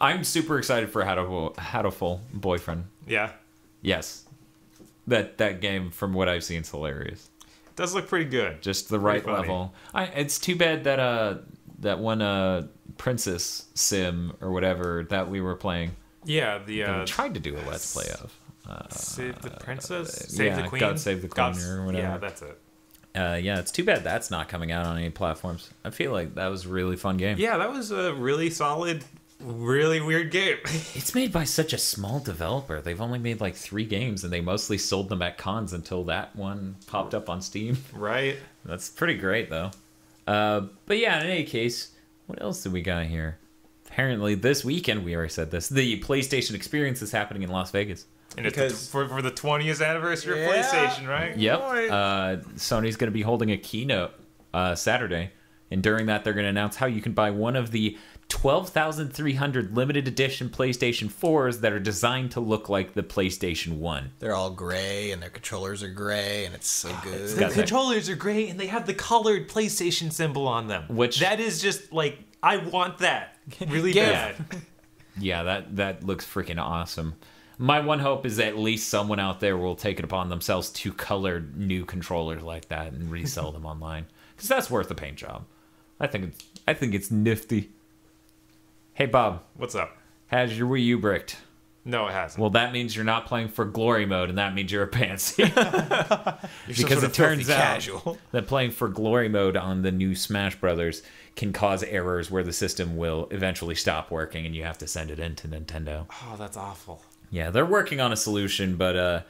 I'm super excited for Hatoful Boyfriend. Yeah. Yes. That game, from what I've seen, is hilarious. It does look pretty good. Just the right funny. level. It's too bad that that one Princess Sim or whatever that we were playing. Yeah, that we tried to do a let's play of. Save the princess? yeah, Save the queen? God Save the Queen or whatever. Yeah, that's it. Yeah, it's too bad that's not coming out on any platforms. I feel like that was a really fun game. Yeah, that was a really solid, really weird game. It's made by such a small developer. They've only made like 3 games, and they mostly sold them at cons until that one popped up on Steam. Right? That's pretty great, though. But yeah, in any case, what else do we got here? Apparently, this weekend, we already said this, the PlayStation Experience is happening in Las Vegas. And Because- it's for the 20th anniversary of Yeah. PlayStation, right? Yep. Boy. Sony's going to be holding a keynote Saturday, and during that, they're going to announce how you can buy one of the 12,300 limited edition PlayStation 4s that are designed to look like the PlayStation 1. They're all gray and their controllers are gray and it's so good. The got that. controllers are great, and they have the colored PlayStation symbol on them. Which- that is just like, I want that really Give. bad. Yeah, that looks freaking awesome. My one hope is that at least someone out there will take it upon themselves to color new controllers like that and resell them online, because that's worth the paint job. I think it's nifty. Hey Bob, What's up? has your Wii U bricked? No, it hasn't. Well, that means you're not playing for glory mode, and that means you're a pansy. You're some Because sort it of turns filthy out casual. that playing for glory mode on the new Smash Brothers can cause errors where the system will eventually stop working, and you have to send it in to Nintendo. Oh, that's awful. Yeah, they're working on a solution, but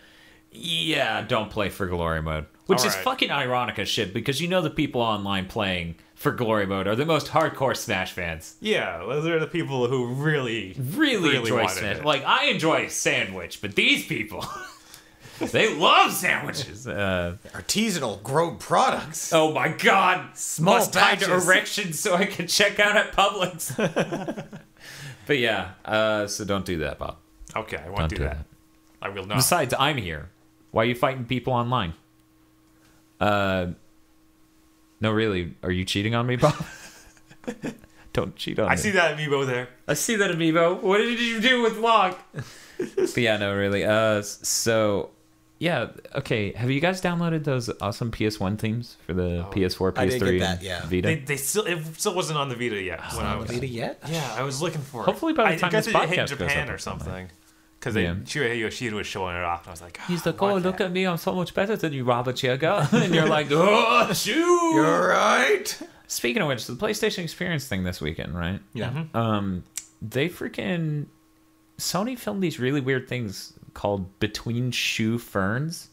yeah, don't play for glory mode. Which is Alright. fucking ironic as shit, because you know the people online playing for glory mode are the most hardcore Smash fans. Yeah, those are the people who really Enjoy wanted Smash. it. Like, I enjoy a sandwich, but these people, they love sandwiches. Artisanal grown products. Oh my god! Small Must tie to batches. erections so I can check out at Publix. But yeah, so don't do that, Bob. Okay, I won't Don't do do that. that. I will not. Besides, I'm here. Why are you fighting people online? No, really. Are you cheating on me, Bob? Don't cheat on me. I see that amiibo there. I see that, Amiibo. What did you do with Locke? But yeah, no, really. So, yeah, okay. Have you guys downloaded those awesome PS1 themes for the PS4, PS3, I did get that, and yeah. Vita? It still wasn't on the Vita yet. when I On was, the Vita yet? yeah, I was looking for it. Hopefully by the time I guess this it hit podcast goes Japan up or or something. something. Because Yeah. Shuhei Yoshida was showing it off, and I was like, He's like, I oh, want look that. at me. I'm so much better than you, Robert Jagger. And you're like, oh, shoot. You're right. Speaking of which, the PlayStation Experience thing this weekend, right? Yeah. They freaking Sony filmed these really weird things called Between Shoe Ferns,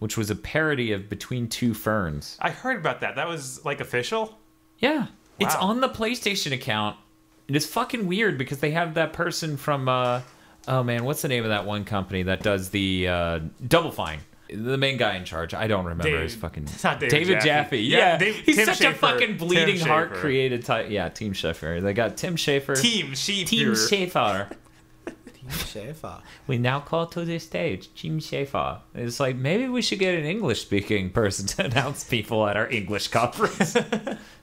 which was a parody of Between Two Ferns. I heard about that. That was like official. Yeah, it's Wow. on the PlayStation account. It is fucking weird because they have that person from oh man, what's the name of that one company that does the Double Fine? The main guy in charge. I don't remember his fucking... It's not David Jaffe. Yeah, he's Tim such a Schafer. fucking bleeding Tim heart Schafer. created type. Yeah, Team Schafer. They got Tim Schafer. Team Schafer. Team Schafer. Schaefer. We now call to the stage Team Schafer. It's like, maybe we should get an English-speaking person to announce people at our English conference.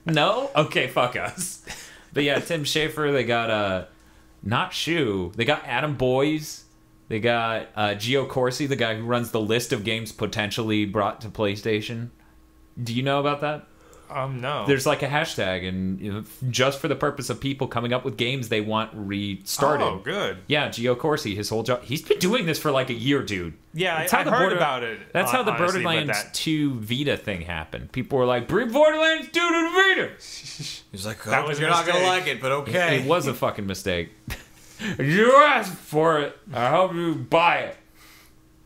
No? Okay, fuck us. But yeah, Tim Schafer. They got not Shu. They got Adam Boyes. They got Gio Corsi, the guy who runs the list of games potentially brought to PlayStation. Do you know about that? No. There's like a hashtag, and just for the purpose of people coming up with games they want restarted. Oh, good. Yeah, Gio Corsi, his whole job. He's been doing this for like a year, dude. Yeah, That's I how the heard about it. That's how the honestly, but Borderlands 2 Vita thing happened. People were like, bring Borderlands 2 to the Vita. He's like, That was a you're not gonna mistake. like it, but okay. It was a fucking mistake. You asked for it. I hope you buy it.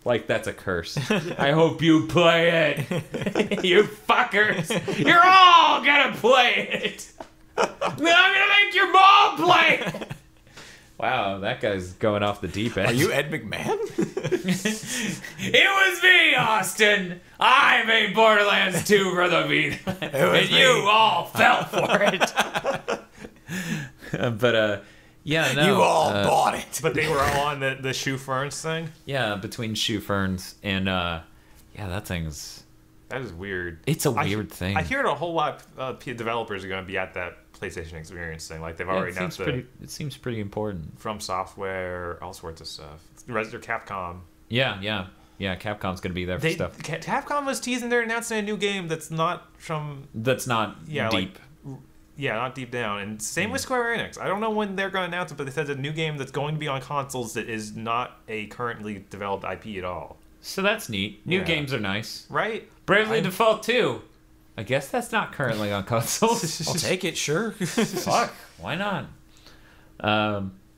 Like, that's a curse. I hope you play it. You fuckers. You're all gonna play it. I'm gonna make your mom play it. Wow, that guy's going off the deep end. Are you Ed McMahon? It was me, Austin. I made Borderlands 2 for the Vita. And me. you all fell for it. Yeah, no. You all bought it. But they were all on the Shoe Ferns thing? Yeah, between Shoe Ferns and, yeah, that thing's... That is weird. It's a weird thing. I hear a whole lot of developers are going to be at that PlayStation Experience thing. Like, they've already announced it seems pretty important. From Software, all sorts of stuff. Capcom. Yeah. Capcom's going to be there for stuff. Capcom was teasing they're announcing a new game that's not from... That's not deep. Not deep down. And same with Square Enix. I don't know when they're going to announce it, but they said a new game that's going to be on consoles that is not a currently developed IP at all. So that's neat. New games are nice. Right? Bravely Default 2. I guess that's not currently on consoles. I'll take it, sure. Fuck, why not?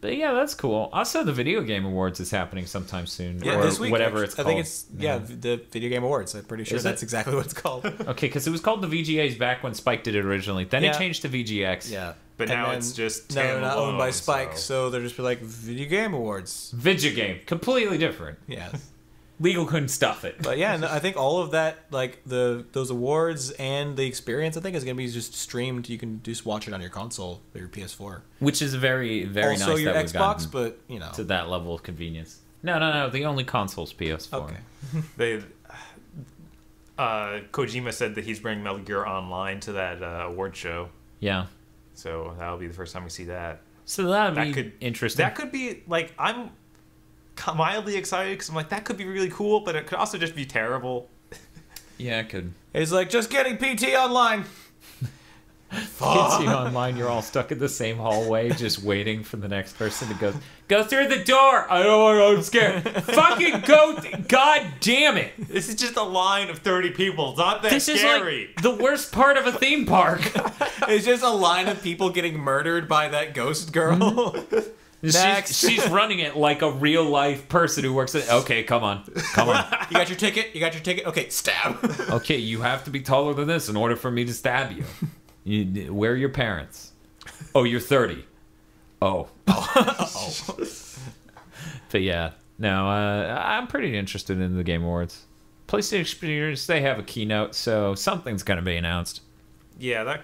But yeah, that's cool. Also, the Video Game Awards is happening sometime soon. Yeah, or this week. whatever it's called. I think it's, the Video Game Awards. I'm pretty sure Is that's it? exactly what it's called. Okay, because it was called the VGAs back when Spike did it originally. Then it changed to VGX. Yeah. But And now then- it's just No, they're not owned by standalone, Spike, so they're just be like, Video Game Awards. Vigigame. Completely different. Yeah. Legal couldn't stuff it. But yeah, no, I think all of that, like those awards and the experience, I think is going to be just streamed. You can just watch it on your console or your PS4. Which is very, very also nice your that we've Xbox, gotten but you know. to that level of convenience. No. The only console's PS4. Okay. They Kojima said that he's bringing Metal Gear Online to that award show, Yeah. so that'll be the first time we see that. So that'd That be could interesting. That could be like I'm mildly excited because I'm like that could be really cool, but it could also just be terrible. Yeah, it could. It's like just getting PT online. Kids see online, you're all stuck in the same hallway, just waiting for the next person to go through the door. I don't want to. I'm scared. Fucking go! God damn it! This is just a line of 30 people. It's not that This is scary. like the worst part of a theme park. It's just a line of people getting murdered by that ghost girl. Next. She's running it like a real life person who works at. Okay, come on. You got your ticket? You got your ticket? Okay, stab. Okay, you have to be taller than this in order for me to stab you. Where are your parents? Oh, you're 30. Oh. But yeah, no, I'm pretty interested in the Game Awards. PlayStation Experience, they have a keynote, so something's going to be announced. Yeah,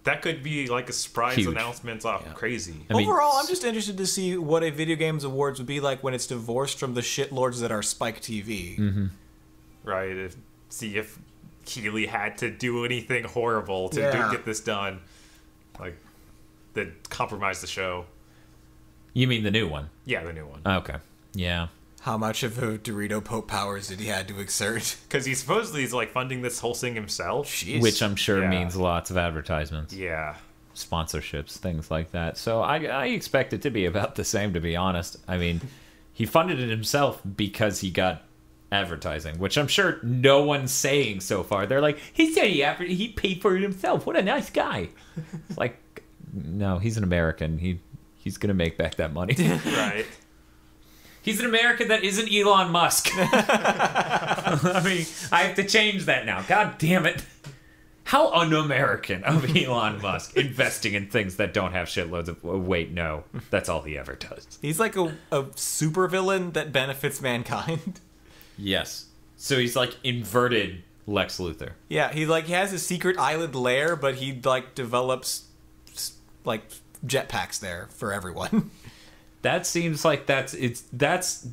that could be like a surprise Huge. announcement off crazy. I mean, Overall, I'm just interested to see what a Video Games Awards would be like when it's divorced from the shitlords that are Spike TV. Mm-hmm. Right? See if Keighley had to do anything horrible to get this done, like that compromised the show. You mean the new one? Yeah, the new one. Okay. Yeah. How much of a Dorito Pope powers did he had to exert? Because he supposedly is like funding this whole thing himself. Jeez. Which I'm sure Yeah. means lots of advertisements, Yeah. sponsorships, things like that. So I expect it to be about the same, to be honest. I mean, he funded it himself because he got advertising, which I'm sure no one's saying so far. They're like, he said he paid for it himself. What a nice guy. It's like, no, he's an American. He's gonna make back that money. Right. He's an American that isn't Elon Musk. I mean, I have to change that now. God damn it. How un-American of Elon Musk investing in things that don't have shitloads of... Oh, wait, no. That's all he ever does. He's like a supervillain that benefits mankind. Yes. So he's like inverted Lex Luthor. Yeah, he has a secret island lair, but he like develops like jetpacks there for everyone. That seems like that's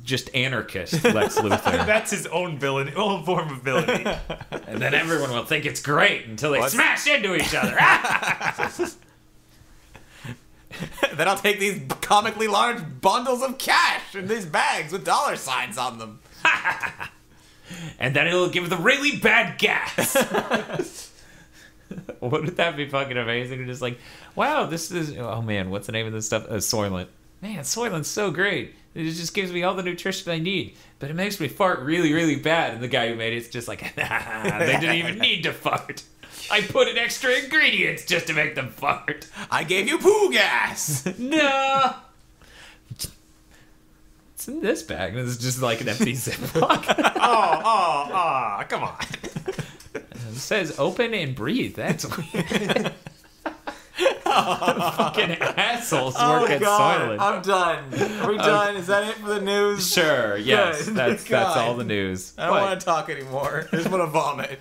just anarchist Lex Luthor. That's his own own form of villainy. And then everyone will think it's great until they smash into each other. Then I'll take these comically large bundles of cash in these bags with dollar signs on them. And then it'll give the really bad gas. Wouldn't that be fucking amazing? Just like, wow, this is... Oh, man, what's the name of this stuff? Soylent. Man, Soylent's so great. It just gives me all the nutrition I need. But it makes me fart really, really bad. And the guy who made it's just like, they didn't even need to fart. I put in extra ingredients just to make them fart. I gave you poo gas. No. It's in this bag. And it's just like an empty Ziploc. Come on. It says open and breathe. That's weird. Fucking assholes work at Soylent. I'm done. Are we done? Is that it for the news? Sure, yes. Good. That's all the news. I don't want to talk anymore. I just want to vomit.